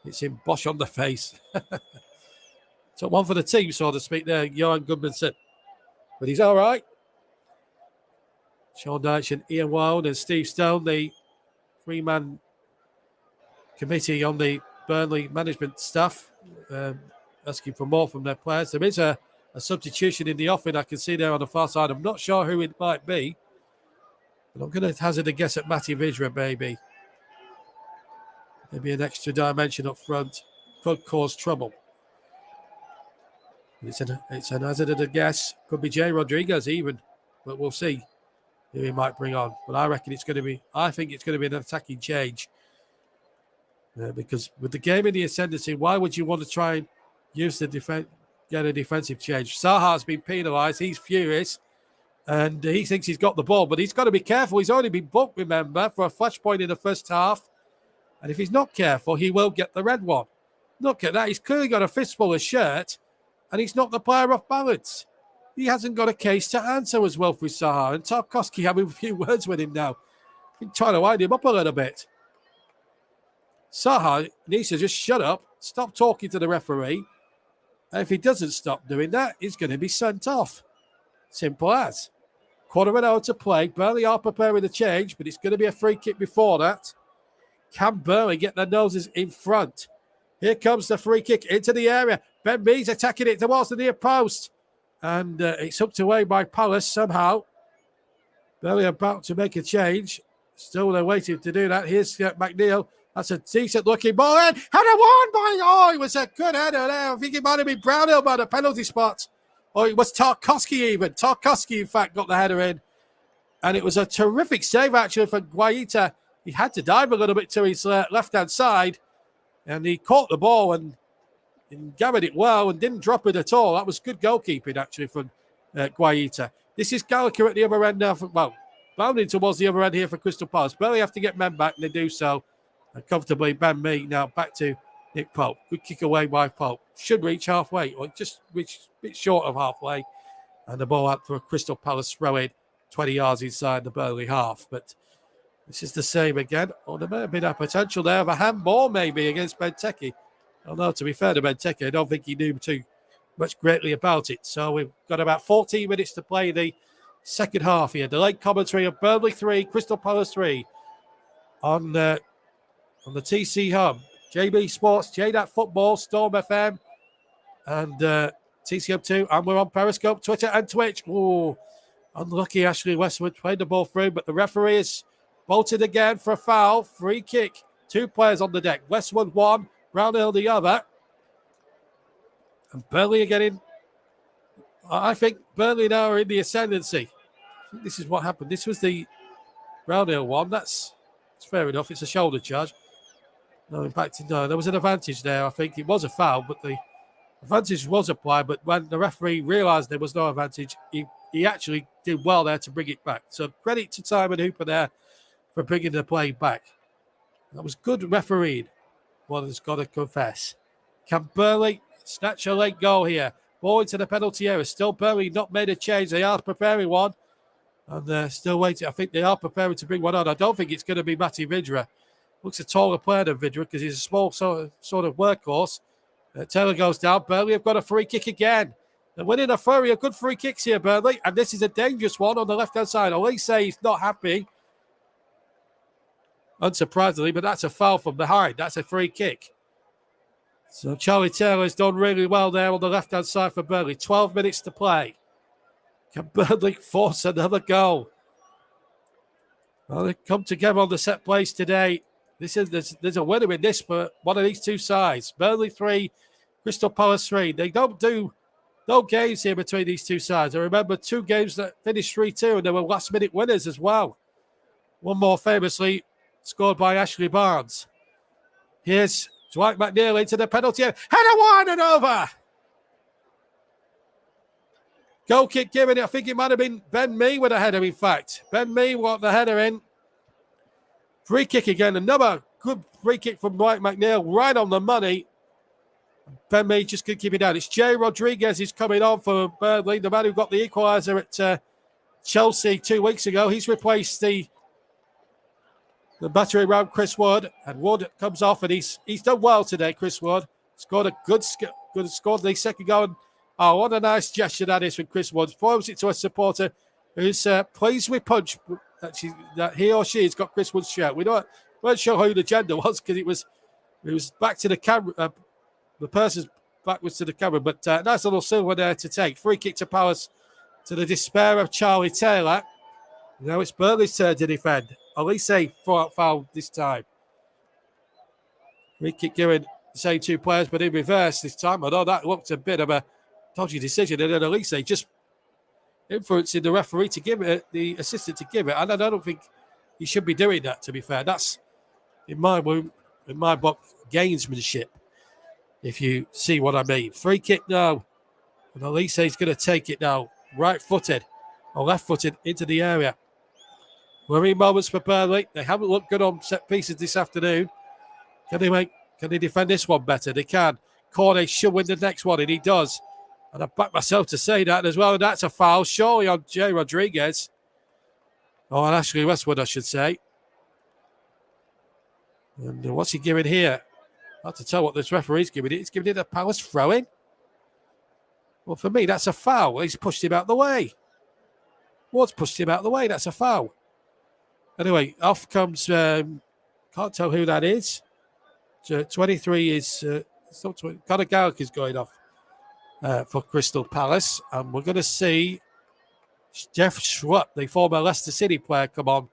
It's him Bosch on the face. So one for the team, so to speak, there, Johan Gudmundsson. But he's all right. Sean Dyche and Ian Wild and Steve Stone, the three-man committee on the Burnley management staff, asking for more from their players. There is a substitution in the offing I can see there on the far side. I'm not sure who it might be, but I'm going to hazard a guess at Matty Vydra, maybe. Maybe an extra dimension up front could cause trouble. It's an hazarded guess. Could be Jay Rodriguez even, but we'll see who he might bring on. But I think it's going to be an attacking change. Because with the game in the ascendancy, why would you want to try and use the get a defensive change? Zaha's been penalised. He's furious. And he thinks he's got the ball, but he's got to be careful. He's already been booked, remember, for a flashpoint in the first half. And if he's not careful, he will get the red one. Look at that. He's clearly got a fistful of shirt, and he's knocked the player off balance. He hasn't got a case to answer as well for Zaha. And Tarkowski having a few words with him now. I think trying to wind him up a little bit. Zaha needs to just shut up, stop talking to the referee. And if he doesn't stop doing that, he's going to be sent off. Simple as. Quarter of an hour to play. Burnley are preparing the change, but it's going to be a free kick before that. Can Burnley get their noses in front? Here comes the free kick into the area. Ben Mees attacking it towards the near post. And it's hooked away by Palace somehow. Burnley about to make a change. Still they're waiting to do that. Here's McNeil. That's a decent looking ball in. Header won by, it was a good header there. I think it might have been Brownhill by the penalty spot. Or it was Tarkowski even. Tarkowski, in fact, got the header in. And it was a terrific save, actually, for Guaita. He had to dive a little bit to his left-hand side. And he caught the ball and gathered it well and didn't drop it at all. That was good goalkeeping, actually, from Guaita. This is Gallagher at the other end now. Bounding towards the other end here for Crystal Palace. Barely have to get men back, and they do so. And comfortably, Ben Mee now back to Nick Pope. Good kick away by Pope. Should reach halfway, or just reach a bit short of halfway. And the ball out for a Crystal Palace throw-in, 20 yards inside the Burnley half. But this is the same again. Oh, there may have been a potential there of a handball maybe against Benteke. Although, to be fair to Benteke, I don't think he knew too much greatly about it. So we've got about 14 minutes to play the second half here. Delayed commentary of Burnley 3, Crystal Palace 3 on the TC Hub. JB Sports, J-DAC Football, Storm FM, and TCM 2, and we're on Periscope, Twitter, and Twitch. Oh, unlucky Ashley Westwood played the ball through, but the referee is bolted again for a foul. Free kick. 2 players on the deck. Westwood one, Brownhill the other. And Burnley are getting... I think Burnley now are in the ascendancy. I think this is what happened. This was the Brownhill one. That's fair enough. It's a shoulder charge. No impact. No, there was an advantage there. I think it was a foul, but the advantage was applied. But when the referee realised there was no advantage, he actually did well there to bring it back. So credit to Simon Hooper there for bringing the play back. That was good refereeing. One has got to confess. Can Burnley snatch a late goal here? Ball into the penalty area. Still Burnley not made a change. They are preparing one. And they're still waiting. I think they are preparing to bring one on. I don't think it's going to be Matty Vidra. Looks a taller player than Vidra because he's a small sort of workhorse. Taylor goes down. Burnley have got a free kick again. They're winning a flurry of good free kicks here, Burnley. And this is a dangerous one on the left-hand side. Elise he's not happy. Unsurprisingly, but that's a foul from behind. That's a free kick. So Charlie Taylor's done really well there on the left-hand side for Burnley. 12 minutes to play. Can Burnley force another goal? Well, they come together on the set plays today. There's a winner in this for one of these two sides. Burnley 3, Crystal Palace 3. They don't do no games here between these two sides. I remember 2 games that finished 3-2, and there were last-minute winners as well. One more famously scored by Ashley Barnes. Here's Dwight McNeil into the penalty area. Header wide and over. Goal kick given. I think it might have been Ben Mee with a header, in fact. Ben Mee got the header in. Free kick again. Another good free kick from Dwight McNeil, right on the money. Ben Mee just couldn't keep it down. It's Jay Rodriguez who's coming on for Burnley, the man who got the equaliser at Chelsea 2 weeks ago. He's replaced the battery around Chris Wood, and Wood comes off, and he's done well today. Chris Wood scored a good scored the second goal. And, oh, what a nice gesture that is from Chris Wood. Throws it to a supporter who's pleased with punch that he or she has got Chris Wood's shirt. We weren't sure who the gender was because it was back to the camera. The person's back was to the camera, but nice little silver there to take. Free kick to Palace to the despair of Charlie Taylor. Now it's Burnley's turn to defend. Elise foul this time. Free kick given the same 2 players, but in reverse this time. Although that looked a bit of a dodgy decision, and then Elise just influencing the referee to give it, the assistant to give it. And I don't think he should be doing that, to be fair. That's, in my book, gamesmanship, if you see what I mean. Free kick now. And Elise is going to take it now. Right-footed or left-footed into the area. Worrying moments for Burnley. They haven't looked good on set pieces this afternoon. Can they defend this one better? They can. Cornet should win the next one, and he does. And I back myself to say that as well. And that's a foul, surely on Jay Rodriguez. Or on Ashley Westwood, I should say. And what's he giving here? Hard to tell what this referee's giving it. He's giving it a Palace throw-in. Well, for me, that's a foul. He's pushed him out the way. Ward's pushed him out the way. That's a foul. Anyway, off comes, can't tell who that is. 23 is, Conor Garrick is going off for Crystal Palace. And we're going to see Jeff Schrupp, the former Leicester City player, come on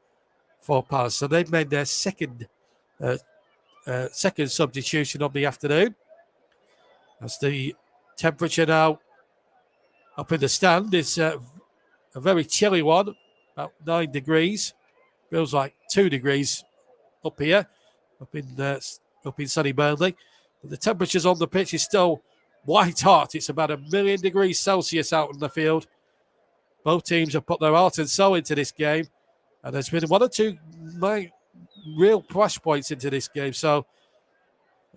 for Palace. So they've made their second substitution of the afternoon. As the temperature now up in the stand is a very chilly one, about 9 degrees. Feels like 2 degrees up here, up in sunny Burnley. But the temperatures on the pitch is still white hot. It's about 1,000,000 degrees Celsius out in the field. Both teams have put their heart and soul into this game. And there's been 1 or 2 real flashpoints into this game. So,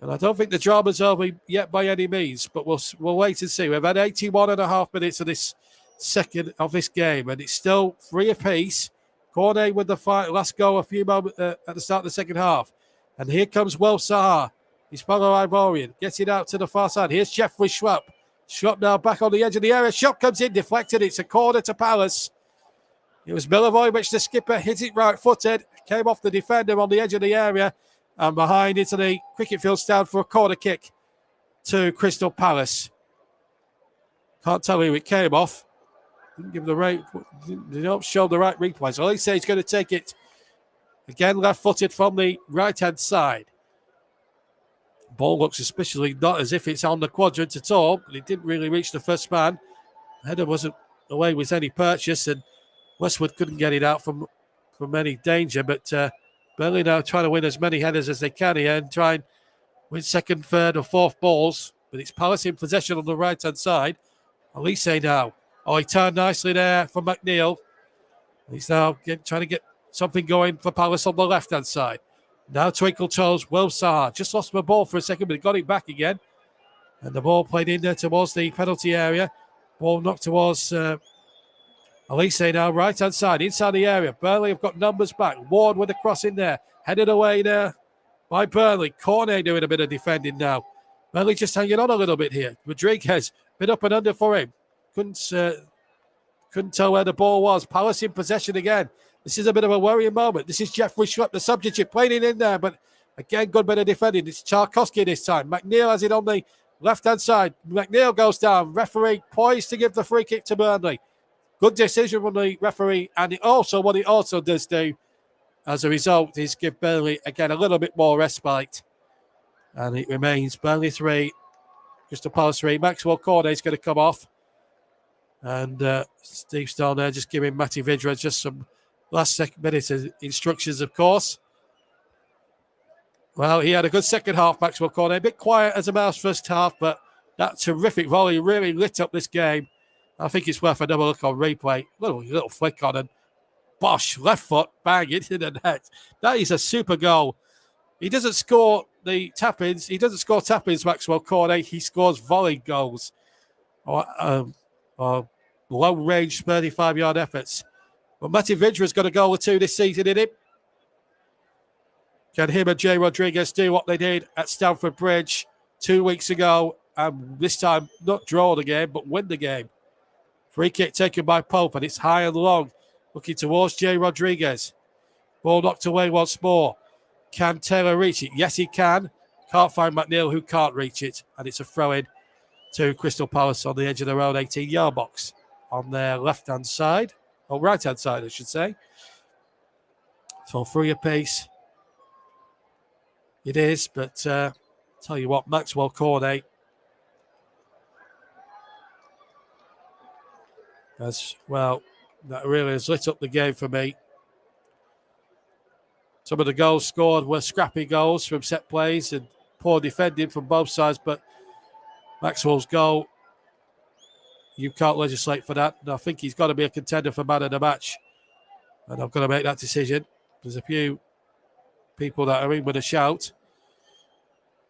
and I don't think the drama's over yet by any means, but we'll wait and see. We've had 81.5 minutes of this second of this game, and it's still 3 apiece. Cornet with the last goal a few moments at the start of the second half. And here comes Will Sahar. He's fellow Ivorian. Gets it out to the far side. Here's Jeffrey Schrupp. Schrupp now back on the edge of the area. Schrupp comes in, deflected. It's a corner to Palace. It was Milivojevic, the skipper, hit it right-footed. Came off the defender on the edge of the area. And behind into the cricket field stand for a corner kick to Crystal Palace. Can't tell who it came off. Didn't give the right. They don't show the right replay. So Olise is going to take it again, left-footed from the right-hand side. Ball looks especially not as if it's on the quadrant at all, but it didn't really reach the first man. Header wasn't away with any purchase, and Westwood couldn't get it out from any danger. But Burnley now trying to win as many headers as they can here and try and win second, third, or fourth balls. But it's Palace in possession on the right-hand side. Olise now. Oh, he turned nicely there for McNeil. He's now trying to get something going for Palace on the left-hand side. Now Twinkle Toes, Will Saha. Just lost the ball for a second, but he got it back again. And the ball played in there towards the penalty area. Ball knocked towards Olise now, right-hand side, inside the area. Burnley have got numbers back. Ward with a cross in there. Headed away there by Burnley. Cornet doing a bit of defending now. Burnley just hanging on a little bit here. Rodriguez, bit up and under for him. Couldn't tell where the ball was. Palace in possession again. This is a bit of a worrying moment. This is Jeffrey Schlepp, the substitute, playing it in there. But again, good bit of defending. It's Tarkowski this time. McNeil has it on the left-hand side. McNeil goes down. Referee poised to give the free kick to Burnley. Good decision from the referee. And what it also does do, as a result, is give Burnley, again, a little bit more respite. And it remains Burnley 3, Crystal Palace 3. Maxwell Cornet is going to come off. And Steve Stone there just giving Matty Vidra just some last minute instructions, of course. Well, he had a good second half, Maxwell Cornet. A bit quiet as a mouse first half, but that terrific volley really lit up this game. I think it's worth another look on replay. Little flick on and bosh, left foot, bang, into the net. That is a super goal. He doesn't score the tap-ins. He doesn't score tap-ins, Maxwell Cornet. He scores volley goals. Or long-range 35-yard efforts. But Matty Vidra's got a goal or two this season in him. Can him and Jay Rodriguez do what they did at Stamford Bridge 2 weeks ago, and this time not draw the game, but win the game? Free kick taken by Pope, and it's high and long. Looking towards Jay Rodriguez. Ball knocked away once more. Can Taylor reach it? Yes, he can. Can't find McNeil, who can't reach it. And it's a throw-in to Crystal Palace on the edge of their own 18-yard box on their left-hand side. Or right-hand side, I should say. So 3 apiece. It is, but tell you what, Maxwell Cornet as well, that really has lit up the game for me. Some of the goals scored were scrappy goals from set plays and poor defending from both sides, but Maxwell's goal, you can't legislate for that. And I think he's got to be a contender for man of the match. And I'm going to make that decision. There's a few people that are in with a shout.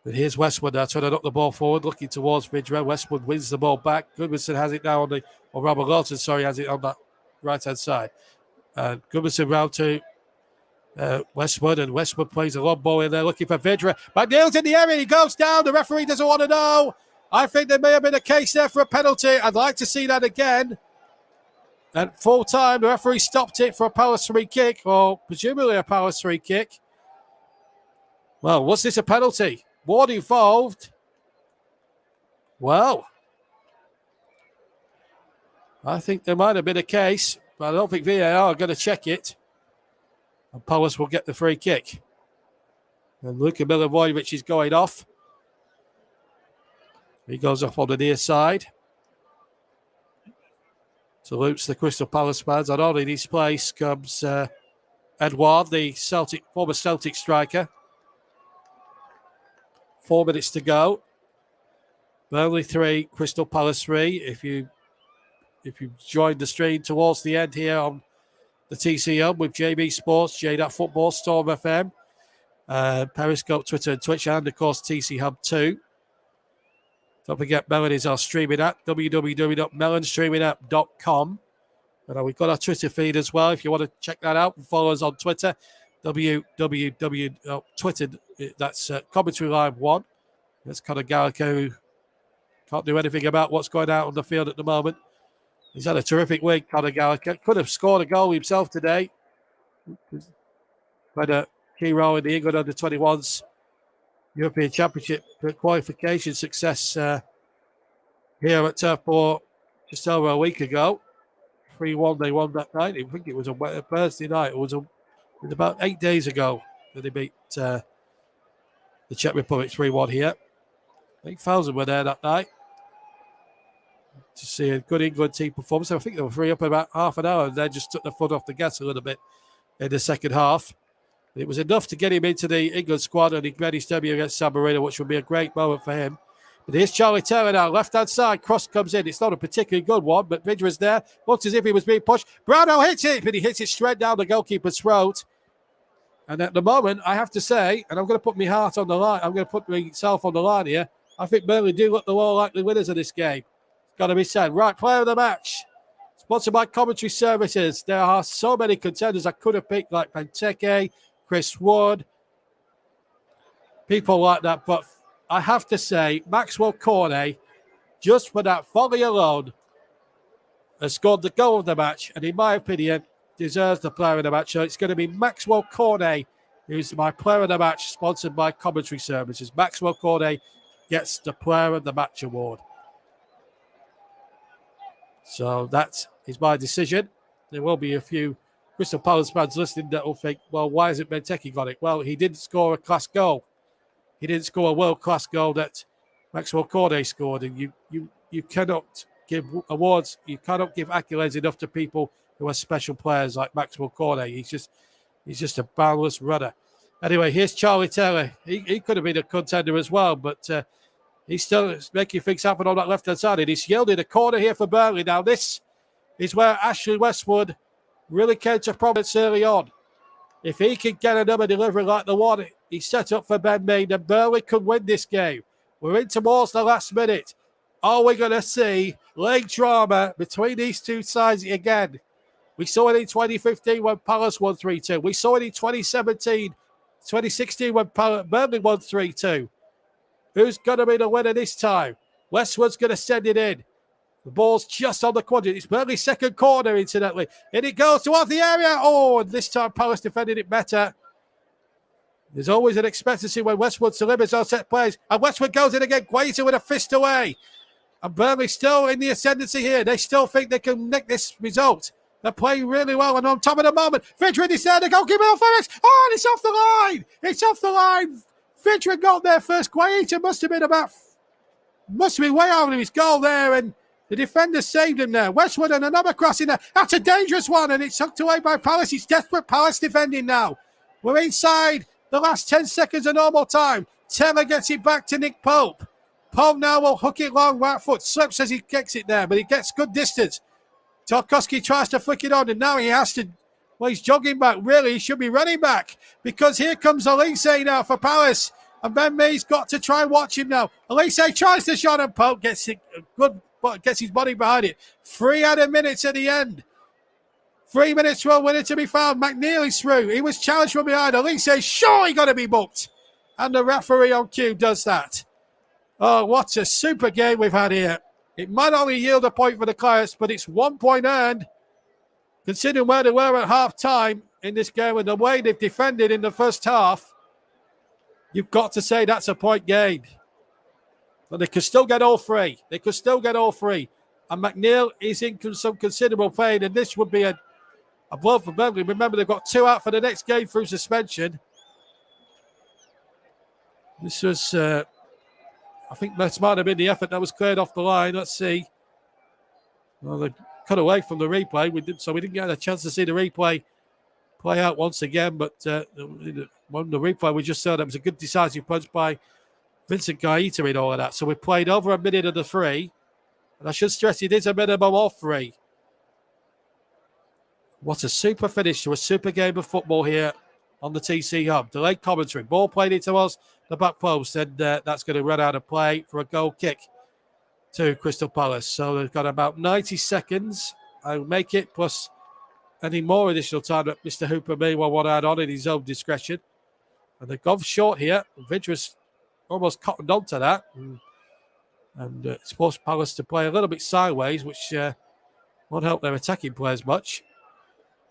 But here's Westwood now trying to knock the ball forward, looking towards Vidra. Westwood wins the ball back. Goodmanson has it now Robert Lawton, has it on that right-hand side. And Goodmanson round to Westwood, and Westwood plays a long ball in there, looking for Vidra. McNeil's in the area, he goes down. The referee doesn't want to know. I think there may have been a case there for a penalty. I'd like to see that again. At full time, the referee stopped it for a Palace free kick, or presumably a Palace free kick. Well, was this a penalty? Ward involved. Well, I think there might have been a case, but I don't think VAR are going to check it. And Palace will get the free kick. And Luka Milivojevic is going off. He goes off on the near side. Salutes the Crystal Palace fans. And on in his place comes Edouard, the former Celtic striker. 4 minutes to go. Burnley 3, Crystal Palace 3. If you joined the stream towards the end here on the TC Hub with JB Sports, J-DAC Football, Storm FM, Periscope, Twitter and Twitch, and of course TC Hub 2. Don't forget Melon is our streaming app, www.melonstreamingapp.com. And we've got our Twitter feed as well if you want to check that out and follow us on Twitter. Twitter, that's Commentary Line 1. That's Conor Gallagher, who can't do anything about what's going out on the field at the moment. He's had a terrific week, Conor Gallagher. Could have scored a goal himself today. Played a key role in the England under-21s European Championship qualification success here at Turf Moor just over a week ago. 3-1 they won that night. I think it was a Thursday night. It was about 8 days ago that they beat the Czech Republic 3-1 here. 8,000 were there that night to see a good England team performance. I think they were free up in about half an hour and then just took the foot off the gas a little bit in the second half. It was enough to get him into the England squad and he made his debut against San Marino, which would be a great moment for him. But here's Charlie Taylor now, left-hand side, cross comes in. It's not a particularly good one, but Vidge was there. Looked as if he was being pushed. Brownell hits it, but he hits it straight down the goalkeeper's throat. And at the moment, I have to say, and I'm going to put my heart on the line, I'm going to put myself on the line here, I think Burnley do look the more likely winners of this game. It's got to be said. Right, player of the match. Sponsored by Commentary Services. There are so many contenders I could have picked, like Benteke, Chris Wood, people like that, but I have to say, Maxwell Cornet, just for that volley alone, has scored the goal of the match, and in my opinion, deserves the player of the match. So it's going to be Maxwell Cornet, who's my player of the match, sponsored by Commentary Services. Maxwell Cornet gets the player of the match award. So that is my decision. There will be a few Crystal Palace fans listening that will think, well, why hasn't Benteke got it? Well, he didn't score a class goal. He didn't score a world-class goal that Maxwell Cornet scored. And you cannot give awards, you cannot give accolades enough to people who are special players like Maxwell Cornet. He's just a boundless runner. Anyway, here's Charlie Taylor. He could have been a contender as well, but he's still making things happen on that left-hand side. And he's yielded a corner here for Burnley. Now, this is where Ashley Westwood really came to prominence early on. If he can get another delivery like the one he set up for Ben Mee, then Burnley could win this game. We're in towards the last minute. Are we going to see leg drama between these two sides again? We saw it in 2015 when Palace won 3-2. We saw it in 2016 when Burnley won 3-2. Who's going to be the winner this time? Westwood's going to send it in. The ball's just on the quadrant. It's Burnley's second corner, incidentally. And it goes towards the area. Oh, and this time Palace defended it better. There's always an expectancy when Westwood delivers on set plays. And Westwood goes in again. Guaita with a fist away. And Burnley still in the ascendancy here. They still think they can nick this result. They're playing really well. And on top of the moment, Vidge is there. The goalkeeper for it. Oh, and it's off the line. It's off the line. Vidge got there first. Guaita must have been way out of his goal there. And the defender saved him there. Westwood and another cross in there. That's a dangerous one, and it's tucked away by Palace. It's desperate Palace defending now. We're inside the last 10 seconds of normal time. Taylor gets it back to Nick Pope. Pope now will hook it long, right foot. Slips as he kicks it there, but he gets good distance. Tarkowski tries to flick it on, and now he has to, well, he's jogging back. Really, he should be running back, because here comes Elise now for Palace, and Ben Mee's got to try and watch him now. Elise tries to shot, and Pope gets it good. But gets his body behind it. 3 added minutes at the end. 3 minutes for a winner to be found. McNeely's through. He was challenged from behind. Elise surely got to be booked. And the referee on cue does that. Oh, what a super game we've had here. It might only yield a point for the clients, but it's 1 point earned. Considering where they were at half-time in this game and the way they've defended in the first half, you've got to say that's a point gained. But they could still get all three. And McNeil is in some considerable pain, and this would be a blow for Burnley. Remember, they've got 2 out for the next game through suspension. This was, I think that might have been the effort that was cleared off the line. Let's see. Well, they cut away from the replay. We didn't get a chance to see the replay play out once again. But when the replay we just saw, that was a good decisive punch by Vincent Guaita in all of that. So we played over a minute of the 3. And I should stress it is a minimum of 3. What a super finish to a super game of football here on the TC Hub. Delayed commentary. Ball played into us, the back post. And that's going to run out of play for a goal kick to Crystal Palace. So they've got about 90 seconds. I'll make it, plus any more additional time that Mr. Hooper may well want to add on in his own discretion. And they've gone short here. Vidge almost cottoned onto that, and it's forced Palace to play a little bit sideways, which won't help their attacking players much.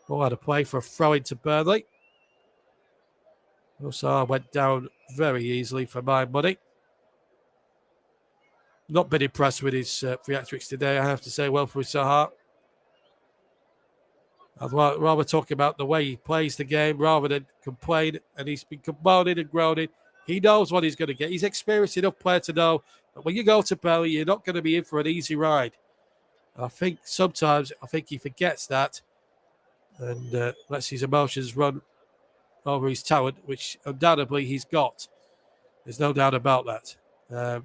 Ball had a play for a throw into Burnley. Also went down very easily for my money. Not been impressed with his theatrics today, I have to say. Wilfried Zaha. I'd rather talk about the way he plays the game rather than complain. And he's been moaning and groaning. He knows what he's going to get. He's experienced enough player to know that when you go to Burnley, you're not going to be in for an easy ride. And I think sometimes he forgets that and lets his emotions run over his talent, which undoubtedly he's got. There's no doubt about that.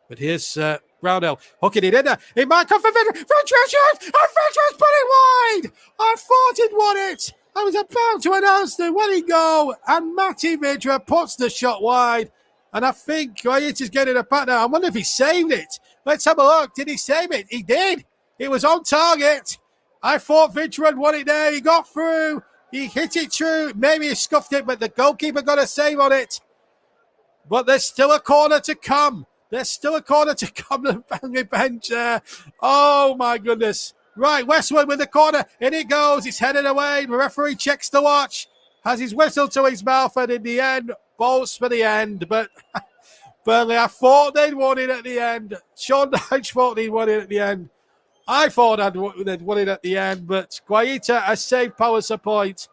But here's Brownell hooking it in there. It might come for Vidra. Vidra shoots, and Vidra's put it wide. I thought he'd won it. I was about to announce the winning goal, and Matty Vidra puts the shot wide. And I think Guaita's getting a pat now. I wonder if he saved it. Let's have a look. Did he save it? He did. It was on target. I thought Vidra had won it there. He got through. He hit it through. Maybe he scuffed it, but the goalkeeper got a save on it. But there's still a corner to come. There's still a corner to come to the Burnley bench there. Oh, my goodness. Right, Westwood with the corner. In it goes. It's headed away. The referee checks the watch. Has his whistle to his mouth. And in the end, bolts for the end. But Burnley, I thought they'd won it at the end. Sean Dyche thought they'd won it at the end. I thought they'd won it at the end. But Guaita has saved Palace a point.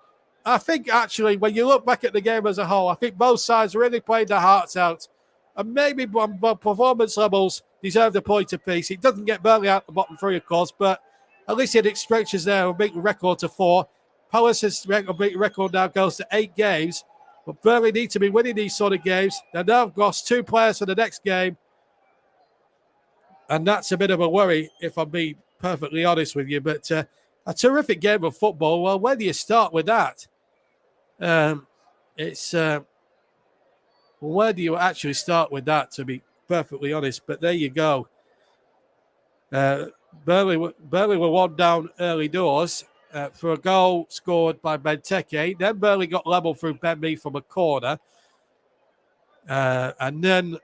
I think, actually, when you look back at the game as a whole, I think both sides really played their hearts out. And maybe on performance levels deserved a point apiece. It doesn't get Burnley out the bottom three, of course, but at least it stretches there and make the record to 4. Palace's record now goes to 8 games, but Burnley need to be winning these sort of games. They now have lost 2 players for the next game, and that's a bit of a worry, if I'm being perfectly honest with you. But a terrific game of football. Well, where do you start with that? Where do you actually start with that, to be perfectly honest? But there you go. Burnley were 1 down early doors for a goal scored by Benteke. Then Burnley got level through Ben Mee from a corner. And then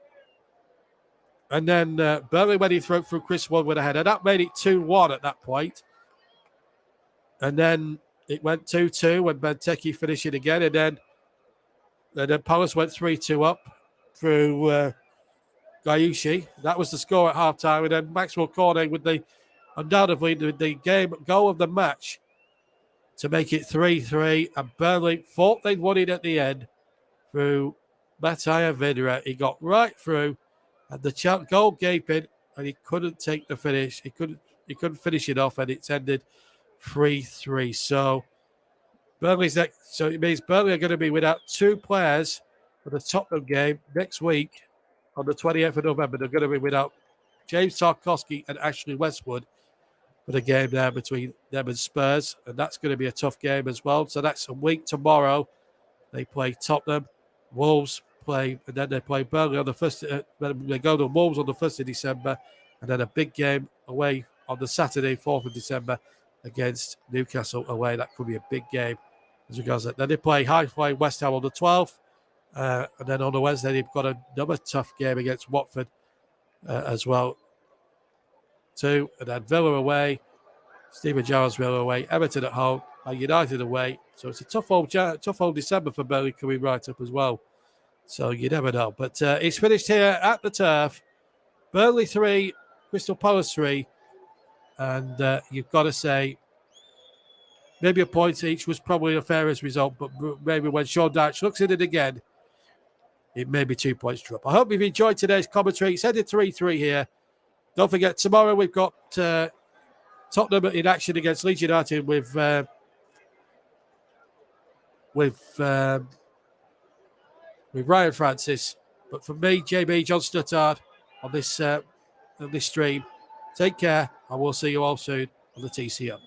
Burnley went in through Chris Wood with a header. That made it 2-1 at that point. And then it went 2-2 when Benteke finished it again. And then Palace went 3-2 up through Gayushi. That was the score at halftime. And then Maxwell Cornet with undoubtedly the game goal of the match to make it 3-3. And Burnley thought they'd won it at the end through Matija Vidra. He got right through, and the goal gaping, and he couldn't take the finish. He couldn't finish it off, and it's ended 3-3. So it means Burnley are going to be without 2 players for the Tottenham game next week on the 28th of November. They're going to be without James Tarkowski and Ashley Westwood for the game there between them and Spurs, and that's going to be a tough game as well. So that's a week tomorrow. They play Tottenham, Wolves play, and then they play Burnley on the 1st. They go to Wolves on the 1st of December, and then a big game away on the Saturday, 4th of December, against Newcastle away. That could be a big game as regards that. Then they play high-flying West Ham on the 12th, and then on the Wednesday they've got another tough game against Watford as well too. And then Villa away, Steven Gerrard's Villa away, Everton at home, and United away. So it's a tough old December for Burnley coming right up as well. So you never know. But it's finished here at the Turf. Burnley 3, Crystal Palace 3. And you've got to say, maybe a point each was probably a fairest result, but maybe when Sean Dyche looks at it again, it may be 2 points drop. I hope you've enjoyed today's commentary. It's headed 3-3 here. Don't forget, tomorrow we've got Tottenham in action against Leeds United with Ryan Francis. But from me, JB, John Stuttard, on this stream, take care, and we'll see you all soon on the TCM.